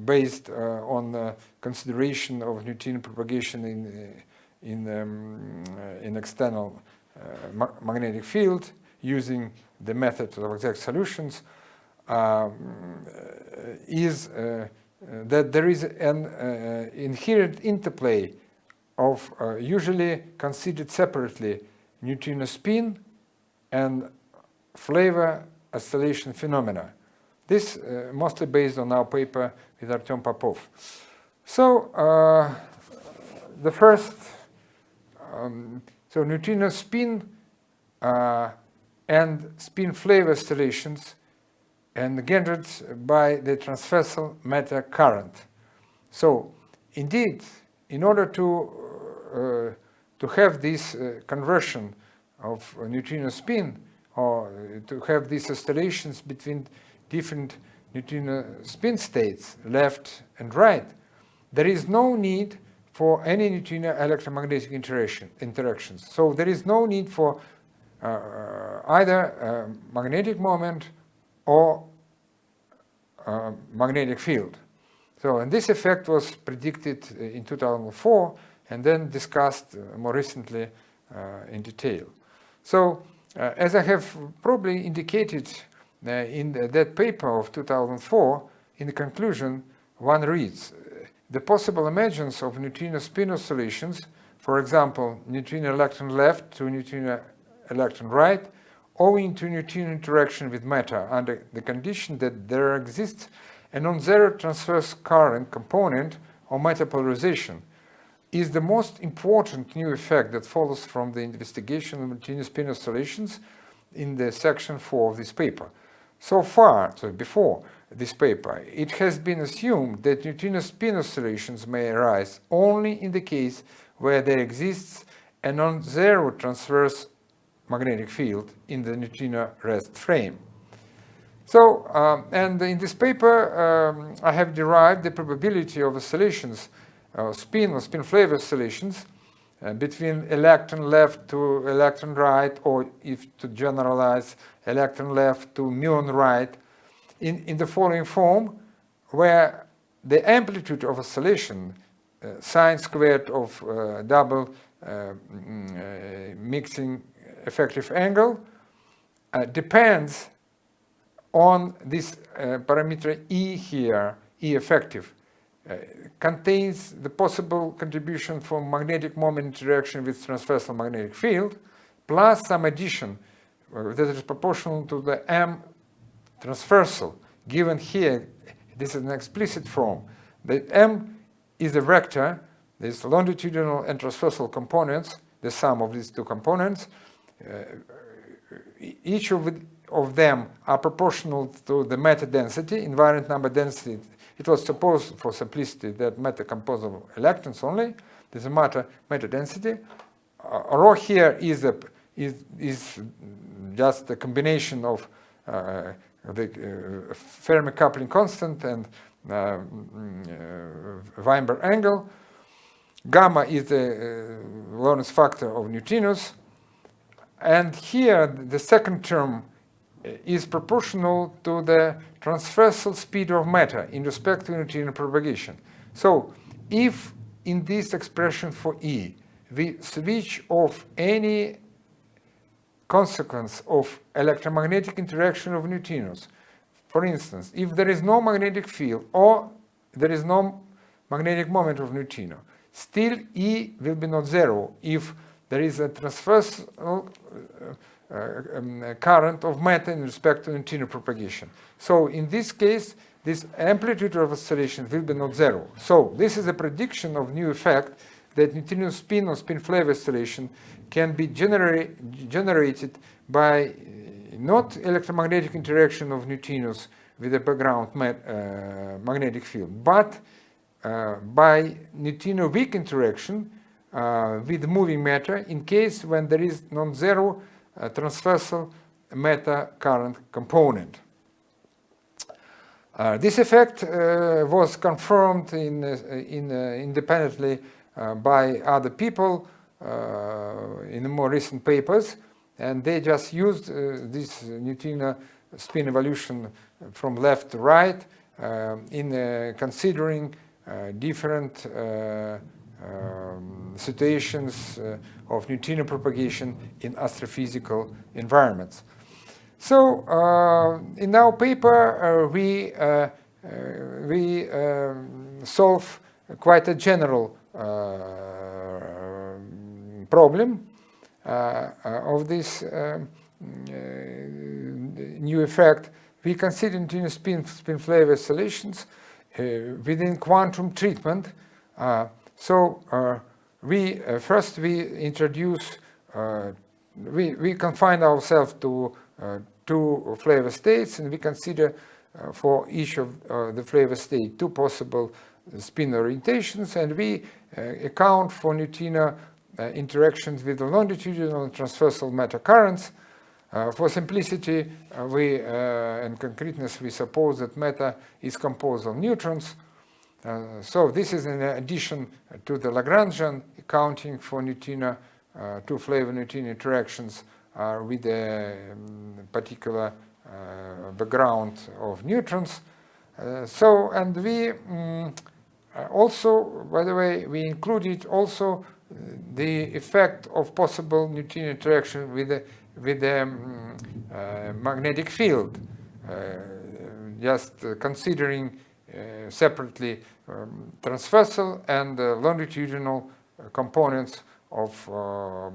based on consideration of neutrino propagation in external magnetic field using the method of exact solutions, is that there is an inherent interplay of usually considered separately neutrino spin and flavor oscillation phenomena. This mostly based on our paper with Artem Popov. So the first, so neutrino spin and spin flavor oscillations engendered by the transversal matter current. So indeed, in order to have this conversion of neutrino spin, or to have these oscillations between different neutrino spin states, left and right, there is no need for any neutrino electromagnetic interactions. So there is no need for either magnetic moment or magnetic field. So, and this effect was predicted in 2004 and then discussed more recently in detail. So, as I have probably indicated in that paper of 2004, in the conclusion, one reads, the possible emergence of neutrino spin oscillations, for example, neutrino electron left to neutrino electron right, owing to neutrino interaction with matter under the condition that there exists a non-zero transverse current component or matter polarization, is the most important new effect that follows from the investigation of neutrino spin oscillations in the section 4 of this paper. So far, so before this paper, it has been assumed that neutrino spin oscillations may arise only in the case where there exists a non-zero transverse magnetic field in the neutrino rest frame. So, and in this paper, I have derived the probability of oscillations, spin or spin flavor oscillations between electron left to electron right, or if to generalize, electron left to muon right, in the following form, where the amplitude of oscillation, sine squared of double mixing effective angle, depends on this parameter E here, E effective, contains the possible contribution from magnetic moment interaction with transversal magnetic field, plus some addition that is proportional to the M transversal, given here. This is an explicit form. The M is a vector, there's longitudinal and transversal components, the sum of these two components. Each of them are proportional to the matter density, invariant number density. It was supposed, for simplicity, that matter composed of electrons only. There's a matter density. Rho here is just a combination of the Fermi coupling constant and Weinberg angle. Gamma is the Lorentz factor of neutrinos. And here, the second term is proportional to the transversal speed of matter in respect to neutrino propagation. So, if in this expression for E, we switch off any consequence of electromagnetic interaction of neutrinos, for instance, if there is no magnetic field or there is no magnetic moment of neutrino, still E will be not zero if there is a transversal current of matter in respect to neutrino propagation. So in this case, this amplitude of oscillation will be not zero. So this is a prediction of new effect that neutrino spin or spin flavor oscillation can be generated by not electromagnetic interaction of neutrinos with a background magnetic field, but by neutrino weak interaction with moving matter in case when there is non-zero transversal matter current component. This effect was confirmed independently by other people in more recent papers, and they just used this neutrino spin evolution from left to right in considering different situations of neutrino propagation in astrophysical environments. So in our paper, we solve quite a general problem of this new effect. We consider neutrino spin flavor oscillations within quantum treatment. We introduce, we confine ourselves to two flavor states, and we consider for each of the flavor state two possible spin orientations, and we account for neutrino interactions with the longitudinal and transversal matter currents. For simplicity and concreteness, we suppose that matter is composed of neutrons. So this is in addition to the Lagrangian accounting for neutrino, two flavor neutrino interactions with a particular background of neutrons. And we also, by the way, we included also the effect of possible neutrino interaction with the magnetic field, just considering separately transversal and longitudinal components of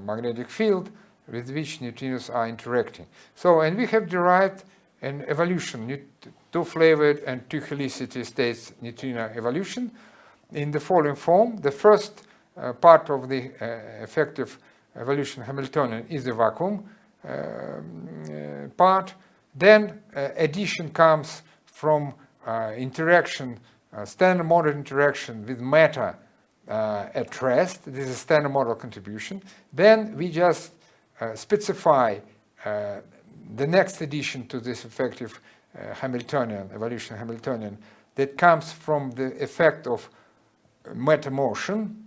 magnetic field with which neutrinos are interacting. So, and we have derived an evolution, two-flavored and two-helicity states neutrino evolution in the following form. The first part of the effective evolution Hamiltonian is the vacuum part. Then addition comes from interaction, standard model interaction with matter at rest. This is standard model contribution. Then we just specify the next addition to this effective Hamiltonian, evolution Hamiltonian, that comes from the effect of matter motion.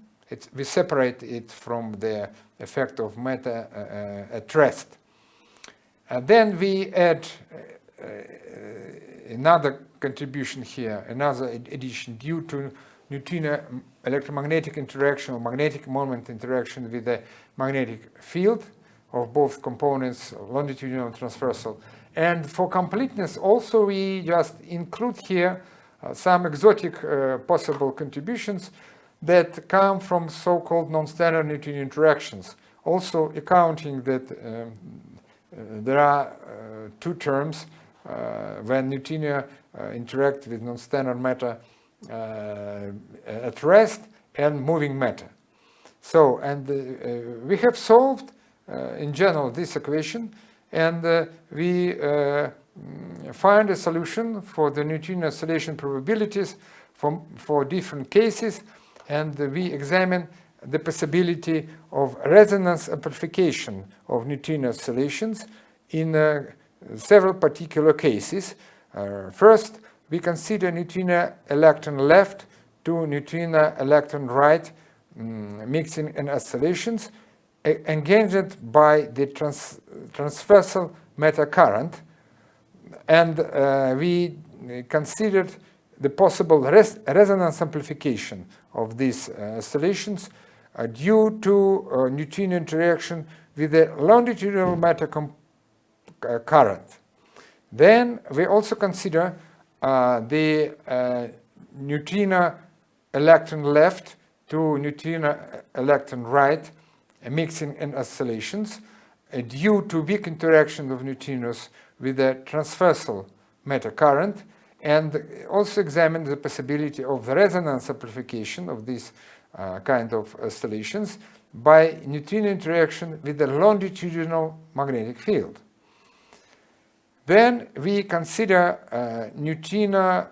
We separate it from the effect of matter at rest. And then we add another contribution here, another addition due to neutrino electromagnetic interaction or magnetic moment interaction with the magnetic field of both components, longitudinal and transversal. And for completeness, also we just include here some exotic possible contributions that come from so-called non-standard neutrino interactions, also accounting that there are two terms when neutrino interact with non-standard matter at rest and moving matter. So, and we have solved in general this equation, and we find a solution for the neutrino oscillation probabilities for different cases, and we examine the possibility of resonance amplification of neutrino oscillations in several particular cases. First, we consider neutrino electron left to neutrino electron right mixing and oscillations engaged by the transversal matter current, and we considered the possible resonance amplification of these oscillations due to neutrino interaction with the longitudinal matter current. Then we also consider the neutrino electron left to neutrino electron right mixing and oscillations due to weak interaction of neutrinos with the transversal matter current, and also examine the possibility of the resonance amplification of these kind of oscillations by neutrino interaction with the longitudinal magnetic field. Then we consider neutrino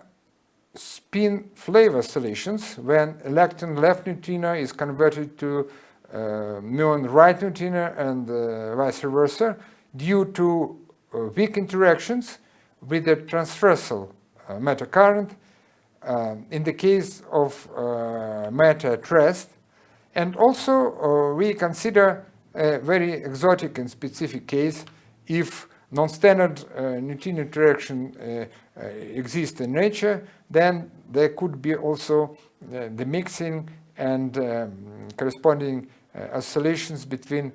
spin flavor oscillations when electron left neutrino is converted to muon right neutrino and vice versa due to weak interactions with the transversal matter current in the case of matter at rest. And also we consider a very exotic and specific case if non-standard neutrino interaction exists in nature, then there could be also the mixing and corresponding oscillations between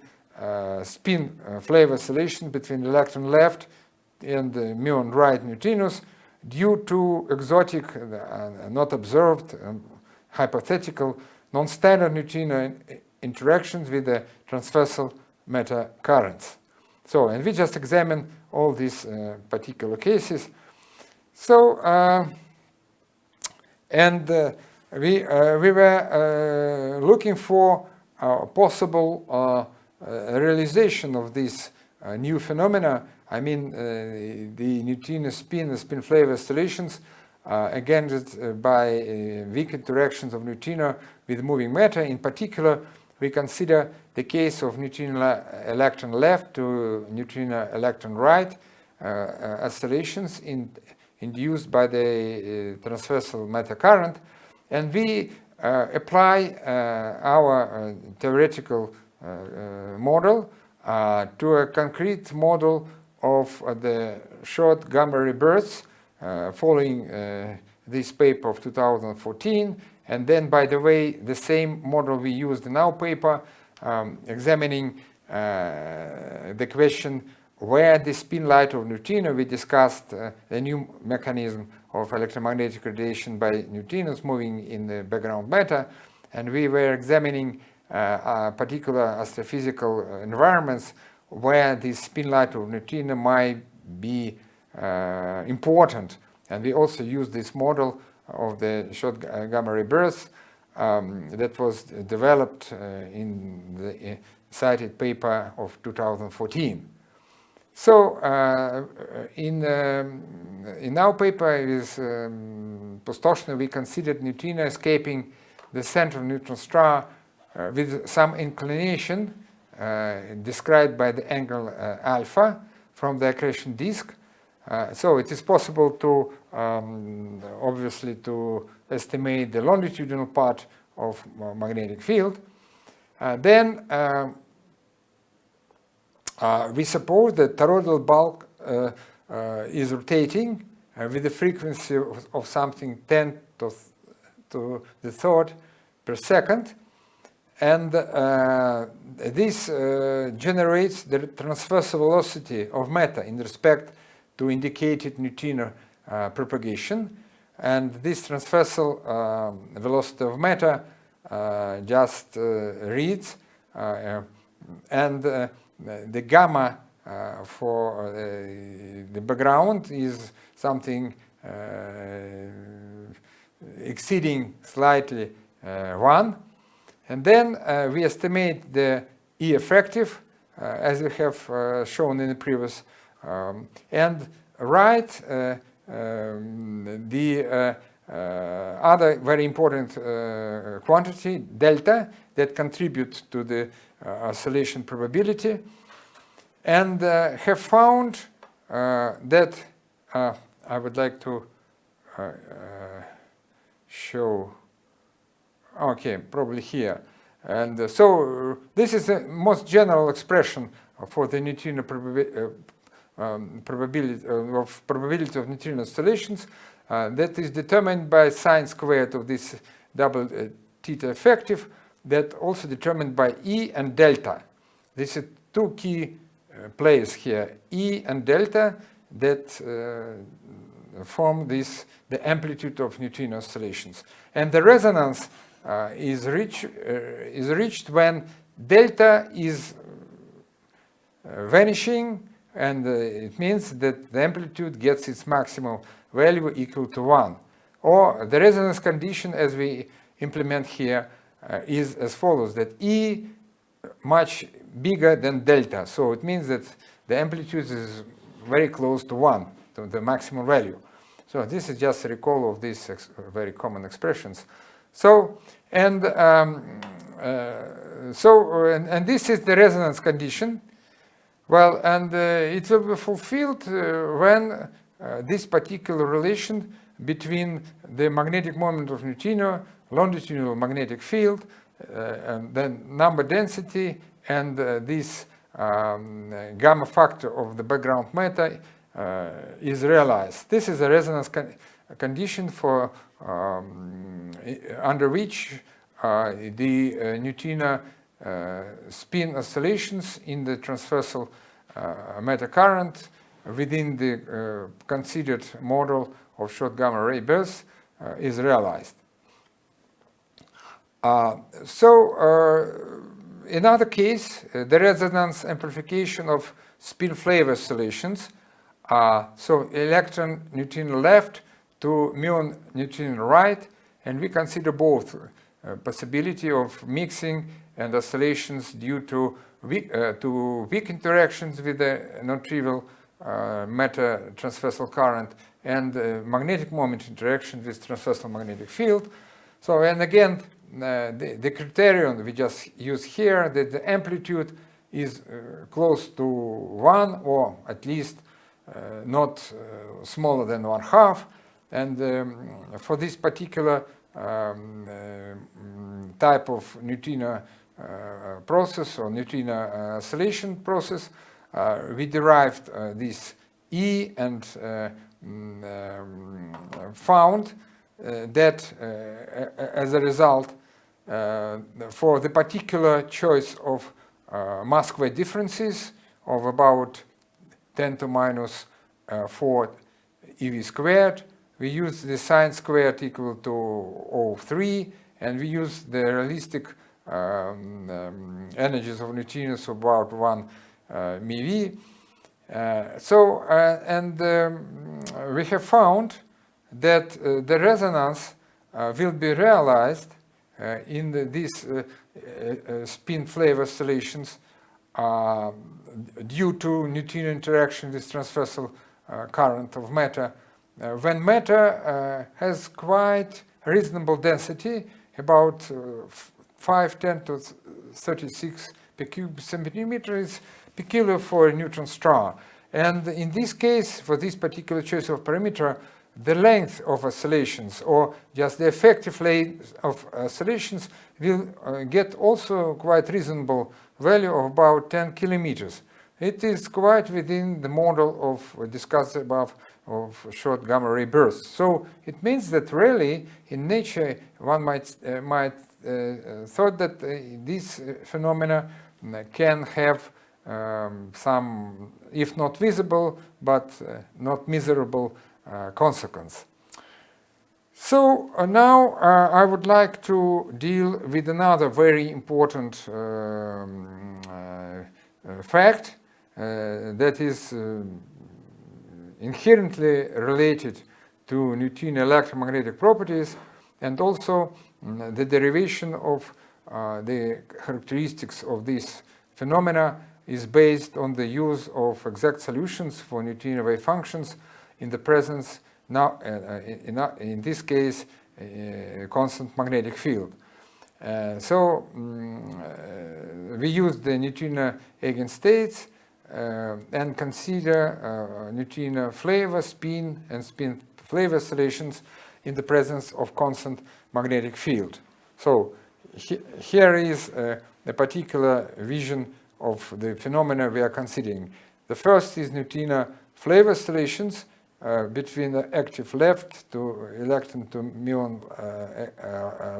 spin flavor oscillations between electron left and muon right neutrinos due to exotic, not observed, hypothetical, non-standard neutrino interactions with the transversal matter currents. So, and we just examine all these particular cases. So, we were looking for possible realization of this new phenomena. I mean, the neutrino spin, the spin flavor oscillations, again, by weak interactions of neutrino with moving matter. In particular, we consider the case of neutrino electron left to neutrino electron right oscillations induced by the transversal matter current, and we apply our theoretical model to a concrete model of the short gamma ray bursts following this paper of 2014. And then, by the way, the same model we used in our paper, examining the question where the spin light of neutrino, we discussed a new mechanism of electromagnetic radiation by neutrinos moving in the background matter, and we were examining particular astrophysical environments where the spin light of neutrino might be important. And we also used this model of the short gamma ray bursts that was developed in the cited paper of 2014. So in our paper with Pustoshny, we considered neutrino escaping the center of neutron star with some inclination described by the angle alpha from the accretion disk. So it is possible to obviously to estimate the longitudinal part of magnetic field. Then we suppose that toroidal bulk is rotating with a frequency of something 10 to the third per second, and this generates the transversal velocity of matter in respect to indicated neutrino propagation, and this transversal velocity of matter just reads, and the gamma for the background is something exceeding slightly 1, and then we estimate the E effective as we have shown in the previous, and write the other very important quantity, delta, that contributes to the oscillation probability, and have found that I would like to show, okay, probably here. And so this is the most general expression for the neutrino probability of neutrino oscillations that is determined by sine squared of this double theta effective, that also determined by E and delta. These are two key players here, E and delta, that form the amplitude of neutrino oscillations. And the resonance is reached when delta is vanishing, and it means that the amplitude gets its maximal value equal to 1. Or the resonance condition, as we implement here, is as follows, that E much bigger than delta. So it means that the amplitude is very close to 1, to the maximum value. So this is just a recall of these very common expressions. So, and this is the resonance condition. Well, and it will be fulfilled when this particular relation between the magnetic moment of neutrino, longitudinal magnetic field, and then number density, and this gamma factor of the background matter is realized. This is a resonance condition for under which the neutrino spin oscillations in the transversal matter current within the considered model of short gamma ray bursts is realized. In other case, the resonance amplification of spin flavor oscillations, so electron neutrino left to muon neutrino right, and we consider both possibility of mixing and oscillations due to weak interactions with the non-trivial matter transversal current and magnetic moment interaction with transversal magnetic field. So, and again, the criterion we just use here, that the amplitude is close to 1, or at least not smaller than 1/2. And for this particular type of neutrino process or neutrino oscillation process, we derived this E and found that as a result, for the particular choice of mass square differences of about 10 to minus 4 eV squared. We use the sine squared equal to 0.3, and we use the realistic energies of neutrinos of about 1 MeV. We have found that the resonance will be realized in these spin flavor oscillations due to neutrino interaction with transversal current of matter. When matter has quite reasonable density, about 510 to 36 per cubic centimeter, is peculiar for a neutron star. And in this case, for this particular choice of parameter, the length of oscillations, or just the effective length of oscillations, will get also quite reasonable value of about 10 kilometers. It is quite within the model of discussed above of short gamma ray bursts. So it means that really in nature one might thought that these phenomena can have some, if not visible, but not miserable consequence. So now I would like to deal with another very important fact that is inherently related to neutrino electromagnetic properties, and also the derivation of the characteristics of these phenomena is based on the use of exact solutions for neutrino wave functions in the presence, now in this case, constant magnetic field. We use the neutrino eigenstates and consider neutrino flavor, spin, and spin flavor oscillations in the presence of constant magnetic field. So here is a particular vision of the phenomena we are considering. The first is neutrino flavor oscillations between the active left to electron to muon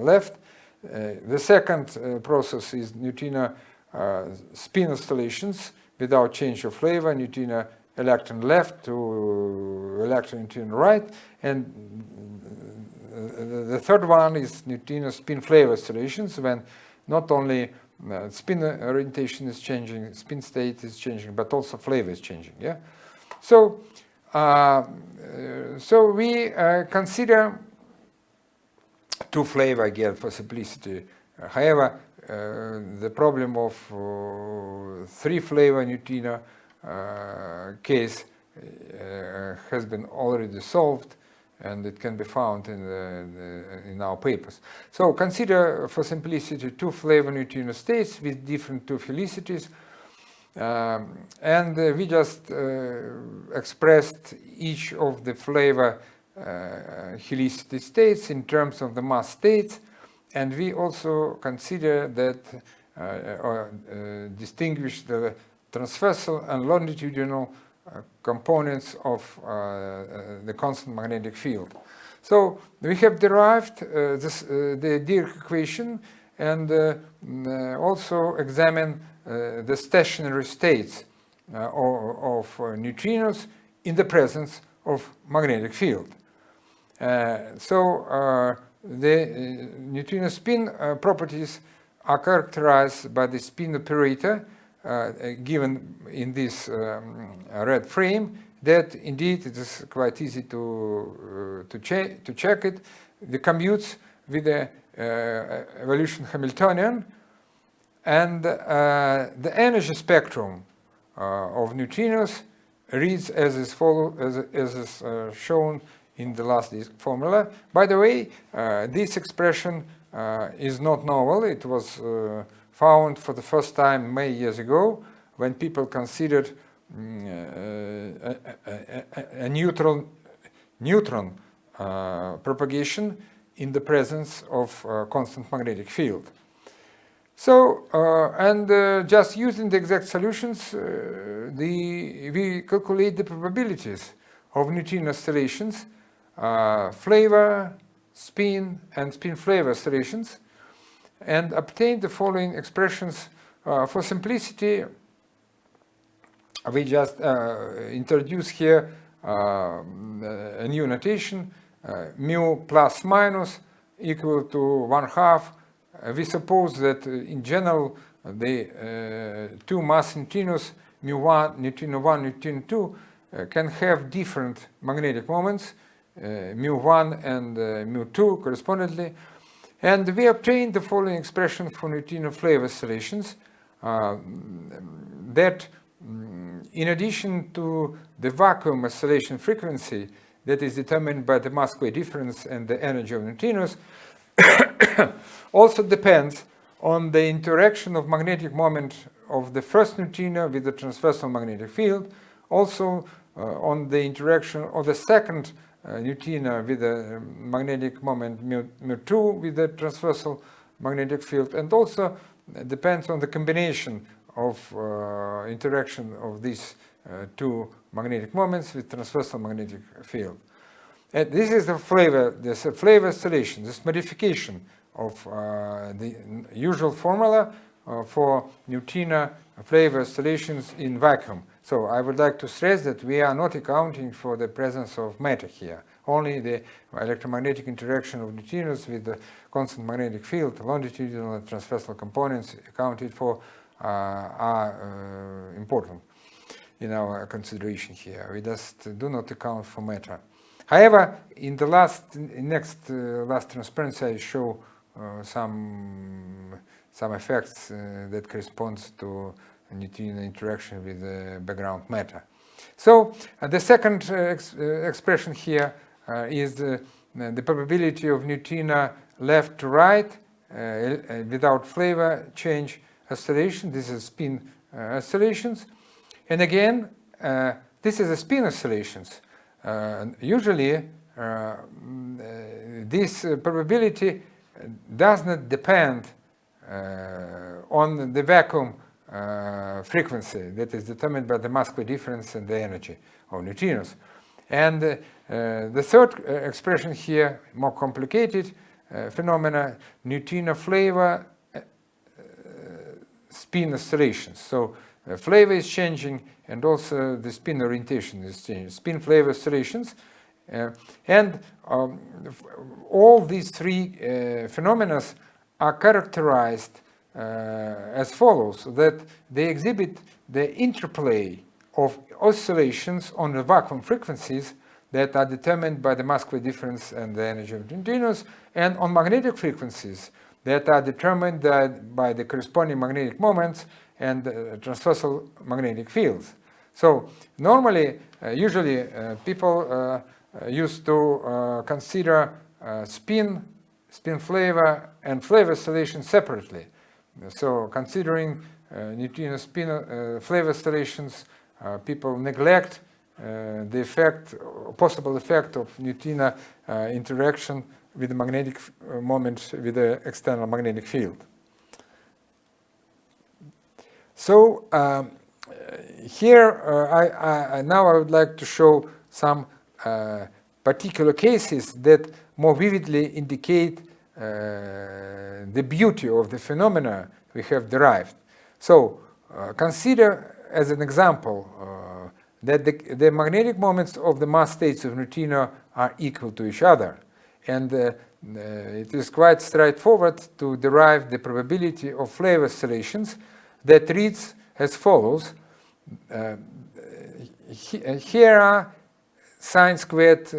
left. The second process is neutrino spin oscillations without change of flavor, neutrino electron left to electron neutrino right, and the third one is neutrino spin flavor oscillations, when not only spin orientation is changing, spin state is changing, but also flavor is changing. Yeah. So we consider two flavor again for simplicity. However, the problem of three flavor neutrino case has been already solved, and it can be found in our papers. So consider for simplicity two flavor neutrino states with different two felicities, and we just expressed each of the flavor helicity states in terms of the mass states, and we also consider that or distinguish the transversal and longitudinal components of the constant magnetic field. So we have derived the Dirac equation, and also examine the stationary states of neutrinos in the presence of magnetic field. The neutrino spin properties are characterized by the spin operator given in this red frame, that indeed it is quite easy to check it. The commutes with the evolution Hamiltonian, and the energy spectrum of neutrinos reads as is shown in the last formula. By the way, this expression is not novel. It was found for the first time many years ago, when people considered a neutron propagation in the presence of constant magnetic field. So, just using the exact solutions, we calculate the probabilities of neutrino oscillations, flavor, spin, and spin flavor oscillations, and obtain the following expressions. For simplicity, we just introduce here a new notation, mu plus minus equal to 1/2. We suppose that in general the two mass neutrinos, mu1, neutrino 1, neutrino 2, can have different magnetic moments, mu1 and mu2 correspondingly. And we obtained the following expression for neutrino flavor oscillations that in addition to the vacuum oscillation frequency that is determined by the mass square difference and the energy of neutrinos, also depends on the interaction of magnetic moment of the first neutrino with the transversal magnetic field, also on the interaction of the second neutrino with the magnetic moment mu2 with the transversal magnetic field, and also depends on the combination of interaction of these two magnetic moments with transversal magnetic field. And this is the flavor, this flavor oscillation, this modification of the usual formula for neutrino flavor oscillations in vacuum. So I would like to stress that we are not accounting for the presence of matter here. Only the electromagnetic interaction of neutrinos with the constant magnetic field, longitudinal and transversal components accounted for are important in our consideration here. We just do not account for matter. However, in the last transparency, I show some effects that corresponds to neutrino interaction with the background matter. So the second expression here is the probability of neutrino left to right without flavor change oscillation. This is spin oscillations, and again this is a spin oscillations. Usually this probability does not depend on the vacuum frequency that is determined by the mass square difference and the energy of neutrinos. And the third expression here, more complicated phenomena, neutrino flavor spin oscillations. So flavor is changing and also the spin orientation is changing. Spin flavor oscillations. And all these three phenomena are characterized as follows, that they exhibit the interplay of oscillations on the vacuum frequencies that are determined by the mass square difference and the energy of neutrinos, and on magnetic frequencies that are determined by the corresponding magnetic moments and transversal magnetic fields. So normally, usually people used to consider spin flavor and flavor oscillation separately. So considering neutrino spin flavor oscillations, people neglect the possible effect of neutrino interaction with the magnetic moment with the external magnetic field. So here now I would like to show some particular cases that more vividly indicate the beauty of the phenomena we have derived. So consider as an example that the magnetic moments of the mass states of neutrino are equal to each other. And it is quite straightforward to derive the probability of flavor oscillations that reads as follows. Here are sine squared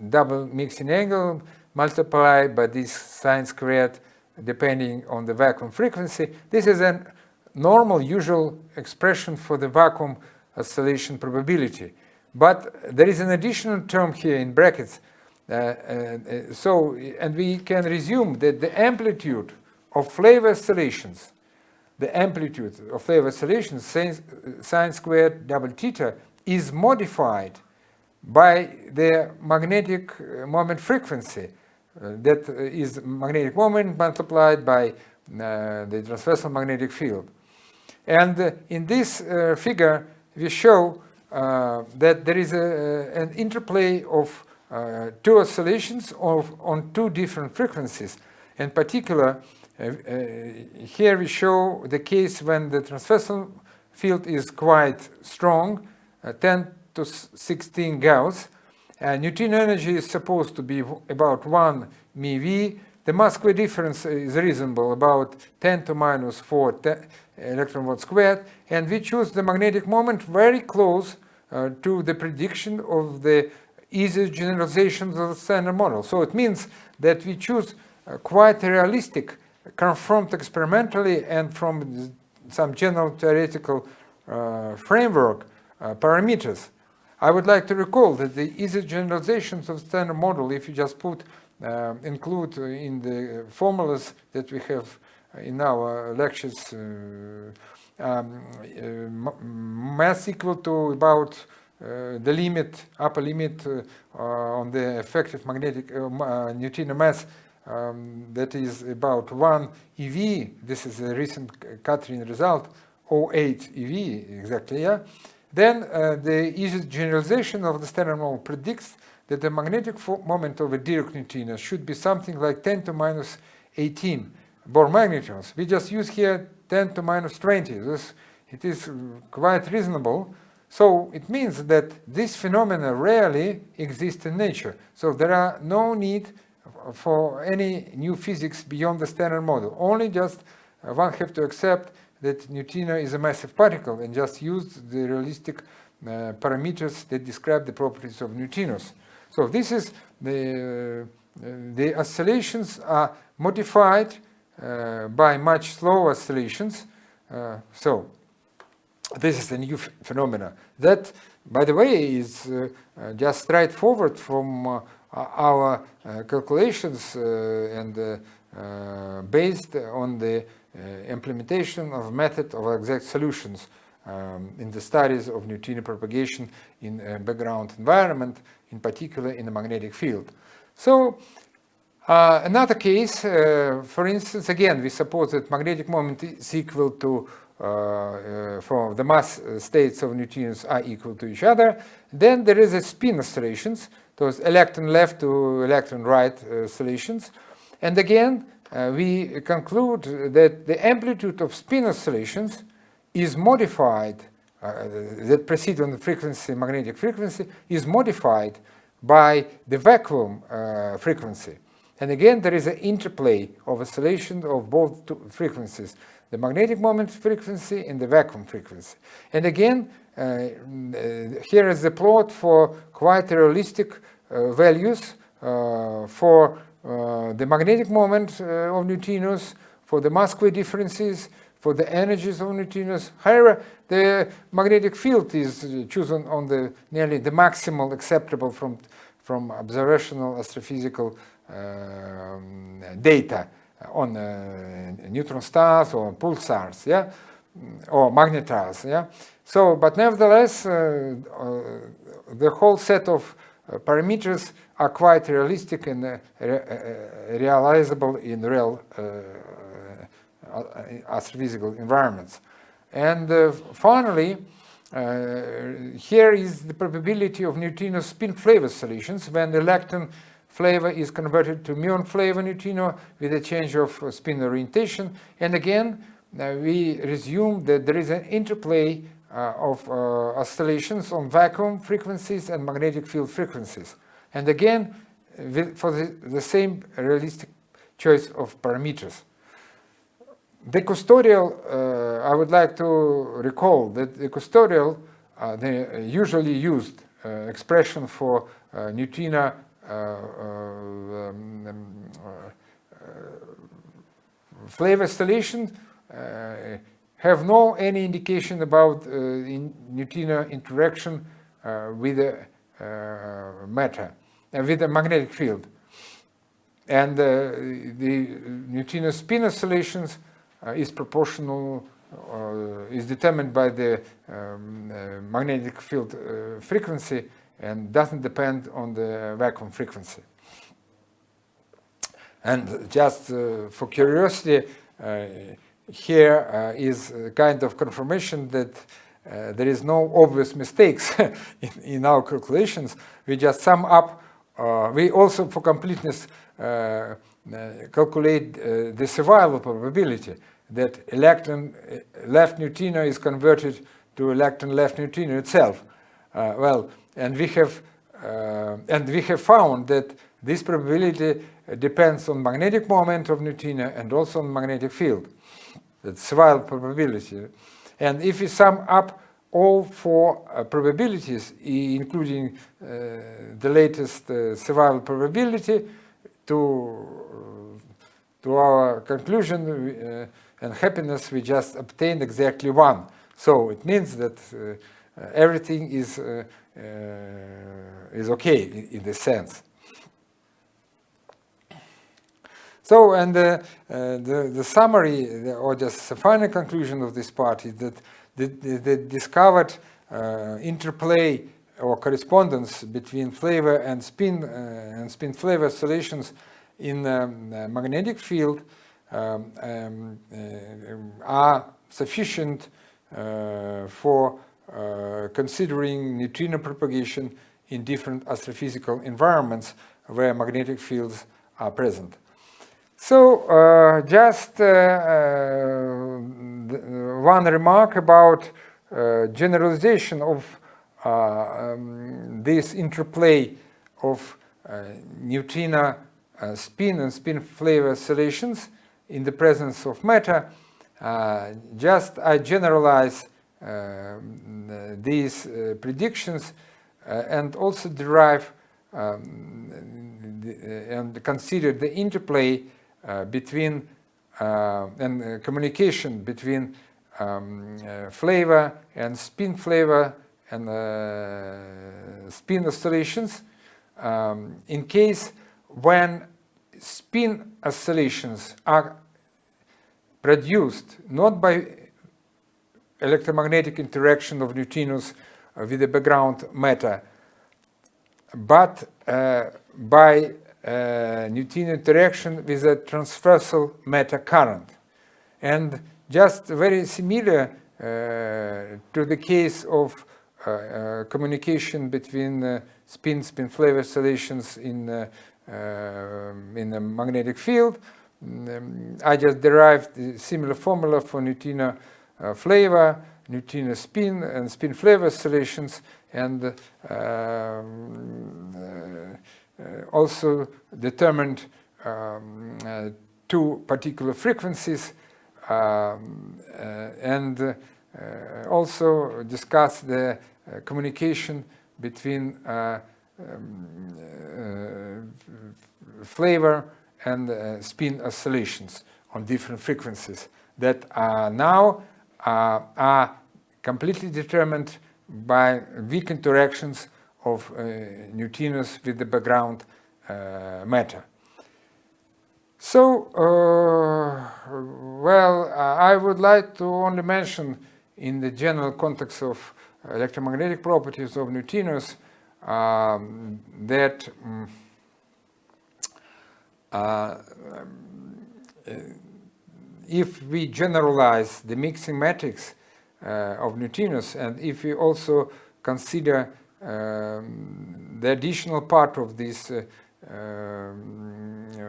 double mixing angle multiplied by this sine squared depending on the vacuum frequency. This is a normal, usual expression for the vacuum oscillation probability. But there is an additional term here in brackets. And we can resume that the amplitude of flavor oscillations, sine squared double theta, is modified by the magnetic moment frequency. That is magnetic moment multiplied by the transversal magnetic field. And in this figure, we show that there is an interplay of two oscillations on two different frequencies. In particular, here we show the case when the transversal field is quite strong, 10 to 16 Gauss. Neutrino energy is supposed to be about 1 MeV. The mass square difference is reasonable, about 10 to minus 4 electron volt squared. And we choose the magnetic moment very close to the prediction of the easiest generalizations of the standard model. So it means that we choose quite realistic, confirmed experimentally and from some general theoretical framework parameters. I would like to recall that the easiest generalizations of standard model, if you just include in the formulas that we have in our lectures, mass equal to about the limit, upper limit on the effective magnetic neutrino mass, that is about 1 eV. This is a recent Catherine result, 0.8 eV exactly, yeah. Then the easiest generalization of the standard model predicts that the magnetic moment of a Dirac neutrino should be something like 10 to minus 18 Bohr magnetrons. We just use here 10 to minus 20. It is quite reasonable. So it means that this phenomena rarely exist in nature. So there are no need for any new physics beyond the standard model. Only just one have to accept that neutrino is a massive particle and just use the realistic parameters that describe the properties of neutrinos. So this is the oscillations are modified by much slower oscillations. So this is a new phenomena that, by the way, is just straightforward from our calculations and based on the implementation of method of exact solutions in the studies of neutrino propagation in a background environment, in particular in the magnetic field. So another case, for instance, again, we suppose that magnetic moment is equal to, for the mass states of neutrinos are equal to each other. Then there is a spin oscillations, those electron left to electron right oscillations. And again, we conclude that the amplitude of spin oscillations is modified, that proceed on the frequency, magnetic frequency, is modified by the vacuum frequency. And again, there is an interplay of oscillation of both two frequencies, the magnetic moment frequency and the vacuum frequency. And again, here is the plot for quite realistic values for the magnetic moment of neutrinos, for the mass square differences, for the energies of neutrinos. However, the magnetic field is chosen on the nearly the maximal acceptable from observational astrophysical data on neutron stars or pulsars, yeah, or magnetars, yeah. So, but nevertheless, the whole set of parameters are quite realistic and realizable in real astrophysical environments. And finally, here is the probability of neutrino spin flavor solutions when the electron flavor is converted to muon flavor neutrino with a change of spin orientation. And again, we resume that there is an interplay of oscillations on vacuum frequencies and magnetic field frequencies. And again, for the same realistic choice of parameters. The custodial, I would like to recall that the custodial, the usually used expression for neutrino flavor oscillation have no any indication about neutrino interaction with the matter, with the magnetic field. And the neutrino spin oscillations is proportional, is determined by the magnetic field frequency and doesn't depend on the vacuum frequency. And just for curiosity, here is a kind of confirmation that there is no obvious mistakes in our calculations. We just sum up. We also, for completeness, calculate the survival probability. that electron left neutrino is converted to electron left neutrino itself. And we have found that this probability depends on magnetic moment of neutrino and also on magnetic field. That's Weil probability. And if we sum up all four probabilities, including the latest survival probability, to our conclusion and happiness, we just obtained exactly one. So it means that everything is okay in this sense. So, and the summary, or just the final conclusion of this part is that the discovered interplay or correspondence between flavor and spin-flavor oscillations in the magnetic field are sufficient for considering neutrino propagation in different astrophysical environments where magnetic fields are present. So just one remark about generalization of this interplay of neutrino spin and spin-flavor oscillations in the presence of matter. Just I generalize these predictions and also derive and consider the interplay between and communication between flavor and spin-flavor and spin oscillations in case when spin oscillations are produced not by electromagnetic interaction of neutrinos with the background matter, but by neutrino interaction with a transversal matter current. And just very similar to the case of communication between spin-flavor oscillations in the magnetic field. I just derived a similar formula for neutrino flavor, neutrino spin, and spin-flavor oscillations, and also determined two particular frequencies, and also discussed the communication between flavor and spin oscillations on different frequencies that are now are completely determined by weak interactions of neutrinos with the background matter. So, I would like to only mention in the general context of electromagnetic properties of neutrinos that if we generalize the mixing matrix of neutrinos, and if we also consider the additional part of this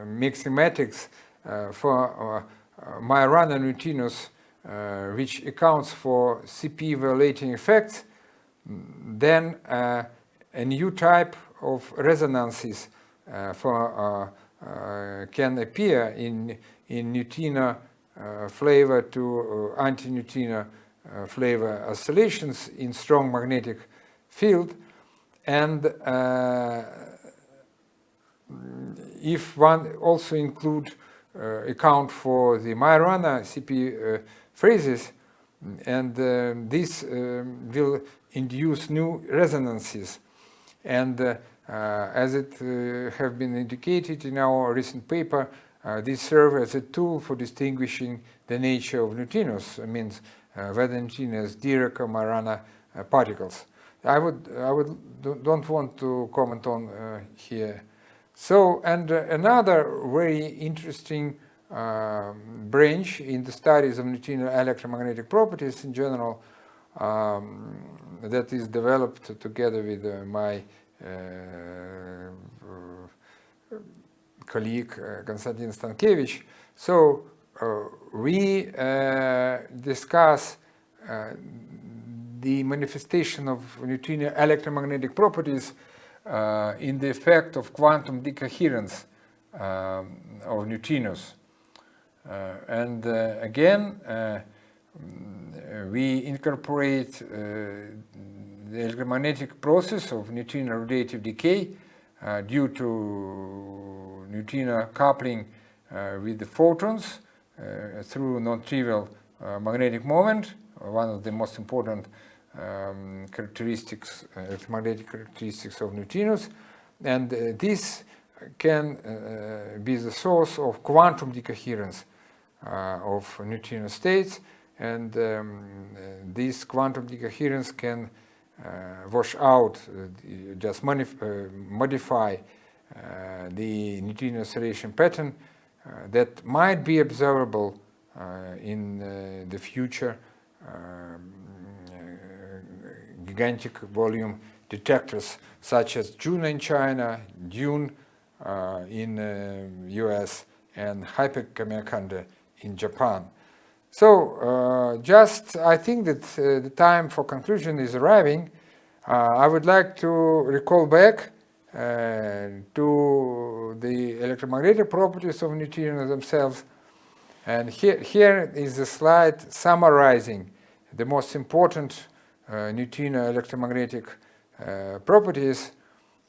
mixing matrix for Majorana neutrinos, which accounts for CP violating effects, then a new type of resonances can appear in neutrino flavor to antineutrino flavor oscillations in strong magnetic field. And if one also account for the Majorana CP phrases, and this will induce new resonances. And as it have been indicated in our recent paper, this serves as a tool for distinguishing the nature of neutrinos. It means whether neutrinos Dirac or Majorana particles. I don't want to comment on here. So, and another very interesting branch in the studies of neutrino electromagnetic properties in general that is developed together with my colleague Konstantin Stankevich. So we discuss the manifestation of neutrino electromagnetic properties in the effect of quantum decoherence of neutrinos. And again, we incorporate the electromagnetic process of neutrino radiative decay due to neutrino coupling with the photons through non-trivial magnetic moment, one of the most important characteristics, electromagnetic characteristics of neutrinos. And this can be the source of quantum decoherence of neutrino states, and this quantum decoherence can wash out, just modify the neutrino oscillation pattern that might be observable in the future gigantic volume detectors such as Juno in China, Dune in US, and Hyperkamiokande in Japan. So just I think that the time for conclusion is arriving. I would like to recall back to the electromagnetic properties of neutrinos themselves. And here is a slide summarizing the most important neutrino electromagnetic properties.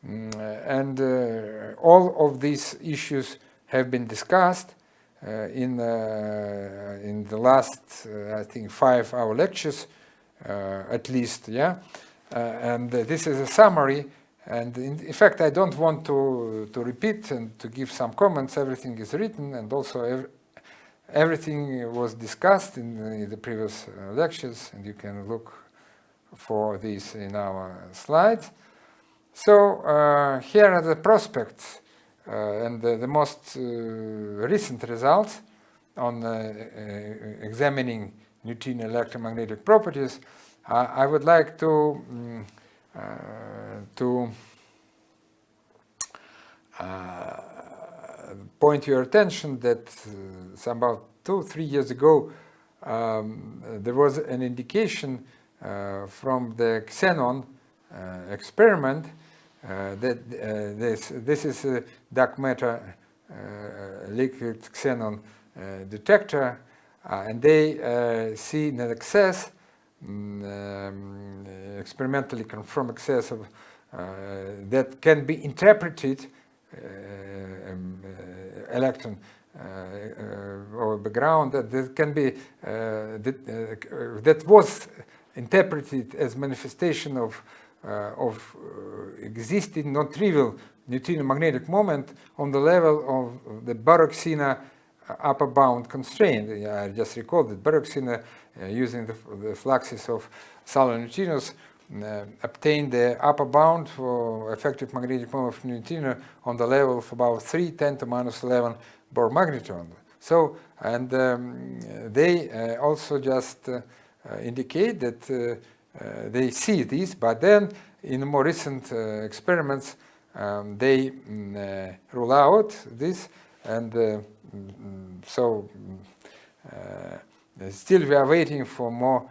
And all of these issues have been discussed in the last, I think, 5-hour lectures, at least, yeah. And this is a summary. And in fact, I don't want to repeat and to give some comments. Everything is written, and also everything was discussed in the previous lectures, and you can look for this in our slides. So here are the prospects and the most recent results on examining neutrino electromagnetic properties. I would like to point your attention that about 2-3 years ago there was an indication from the xenon experiment that this is a dark matter liquid xenon detector, and they see an excess, experimentally confirmed excess of that can be interpreted electron or background that can be that was interpreted as manifestation of existing non-trivial neutrino magnetic moment on the level of the Baruch-Sinha upper bound constraint. I just recalled that Baruch-Sinha, using the fluxes of solar neutrinos, obtained the upper bound for effective magnetic moment of neutrino on the level of about 3 × 10⁻11 Bohr magnetron. So, and they also just indicate that they see this, but then in more recent experiments they rule out this, and so still we are waiting for more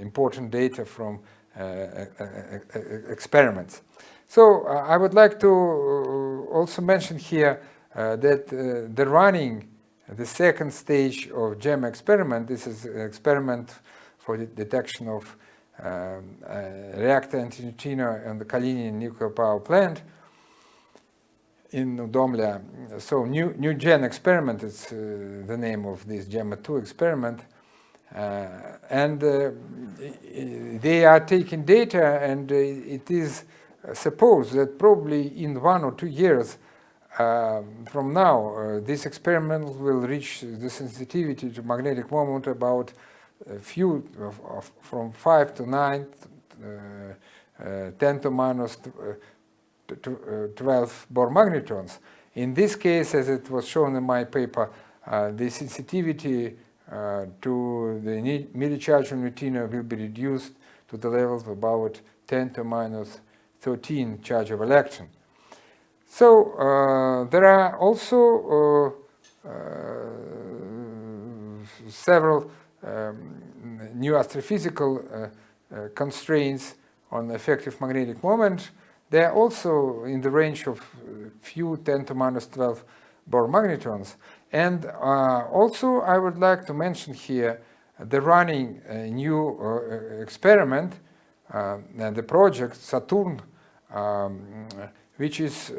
important data from experiments. So I would like to also mention here that the running the second stage of JAMA experiment, this is an experiment for the detection of reactor antineutrino on the Kalinin nuclear power plant in Udomlya. So new GEN experiment is the name of this JAMA-2 experiment. And they are taking data, and it is supposed that probably in 1 or 2 years from now, this experiment will reach the sensitivity to magnetic moment about few from 5 to 9, 10 to minus 12 Bohr magnetrons. In this case, as it was shown in my paper, the sensitivity to the immediate charge of neutrino will be reduced to the levels of about 10 to minus 13 charge of electron. So there are also several new astrophysical constraints on effective magnetic moment. They are also in the range of few 10 to minus 12 Bohr magnetons. And also I would like to mention here the running new experiment, the project Saturn, which is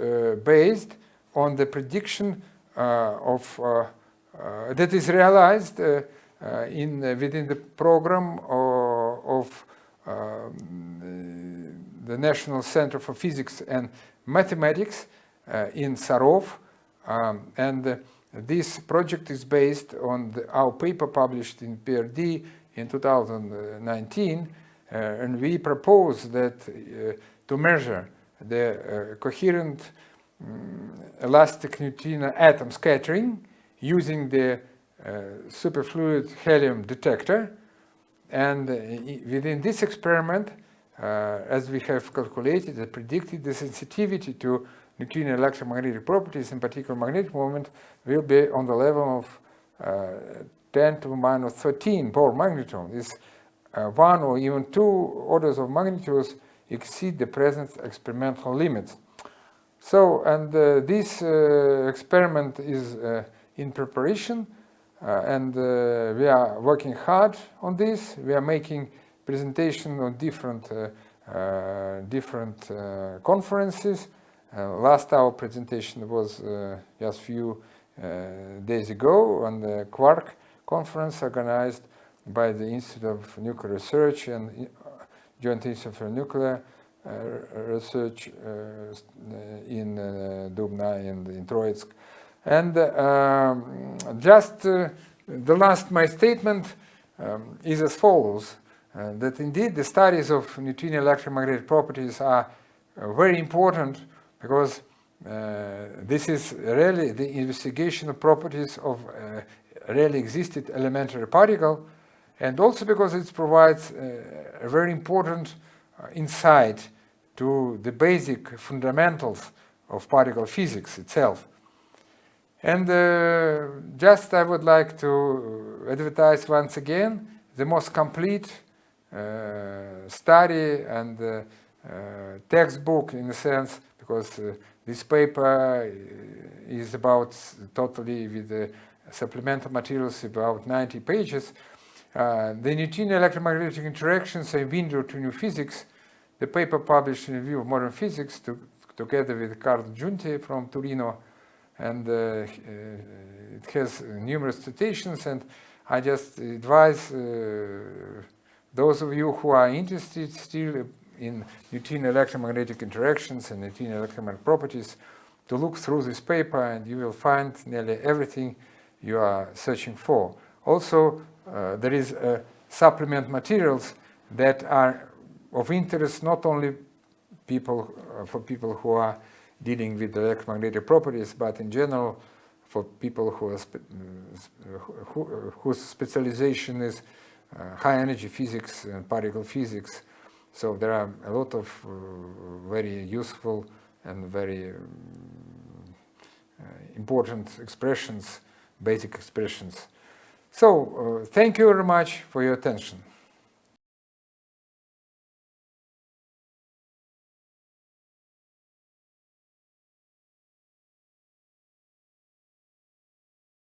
based on the prediction that is realized within the program of the National Center for Physics and Mathematics in Sarov, and this project is based on our paper published in PRD in 2019, and we propose that to measure the coherent elastic neutrino atom scattering using the superfluid helium detector. And within this experiment, as we have calculated and predicted, the sensitivity to neutrino electromagnetic properties, in particular magnetic moment, will be on the level of 10 to minus 13 Bohr magneton. This 1 or even 2 orders of magnitudes exceed the present experimental limits. So, and this experiment is in preparation, and we are working hard on this. We are making presentation on different conferences. Last our presentation was just a few days ago on the Quark conference organized by the Institute of Nuclear Research and Joint Institute for Nuclear Research in Dubna and in Troitsk. And just the last my statement is as follows, that indeed the studies of neutrino electromagnetic properties are very important, because this is really the investigation of properties of really existed elementary particle, and also because it provides a very important insight to the basic fundamentals of particle physics itself. And just I would like to advertise once again the most complete study and textbook, in a sense, because this paper is about totally with the supplemental materials about 90 pages. The neutrino electromagnetic interactions, a window to new physics, the paper published in Review of Modern Physics together with Carlo Giunti from Torino, and it has numerous citations, and I just advise those of you who are interested still in neutrino electromagnetic interactions and neutrino electromagnetic properties to look through this paper, and you will find nearly everything you are searching for. Also, there is supplement materials that are of interest not only for people who are dealing with electromagnetic properties, but in general for people who are whose specialization is high energy physics and particle physics. So there are a lot of very useful and very important expressions, basic expressions. So thank you very much for your attention.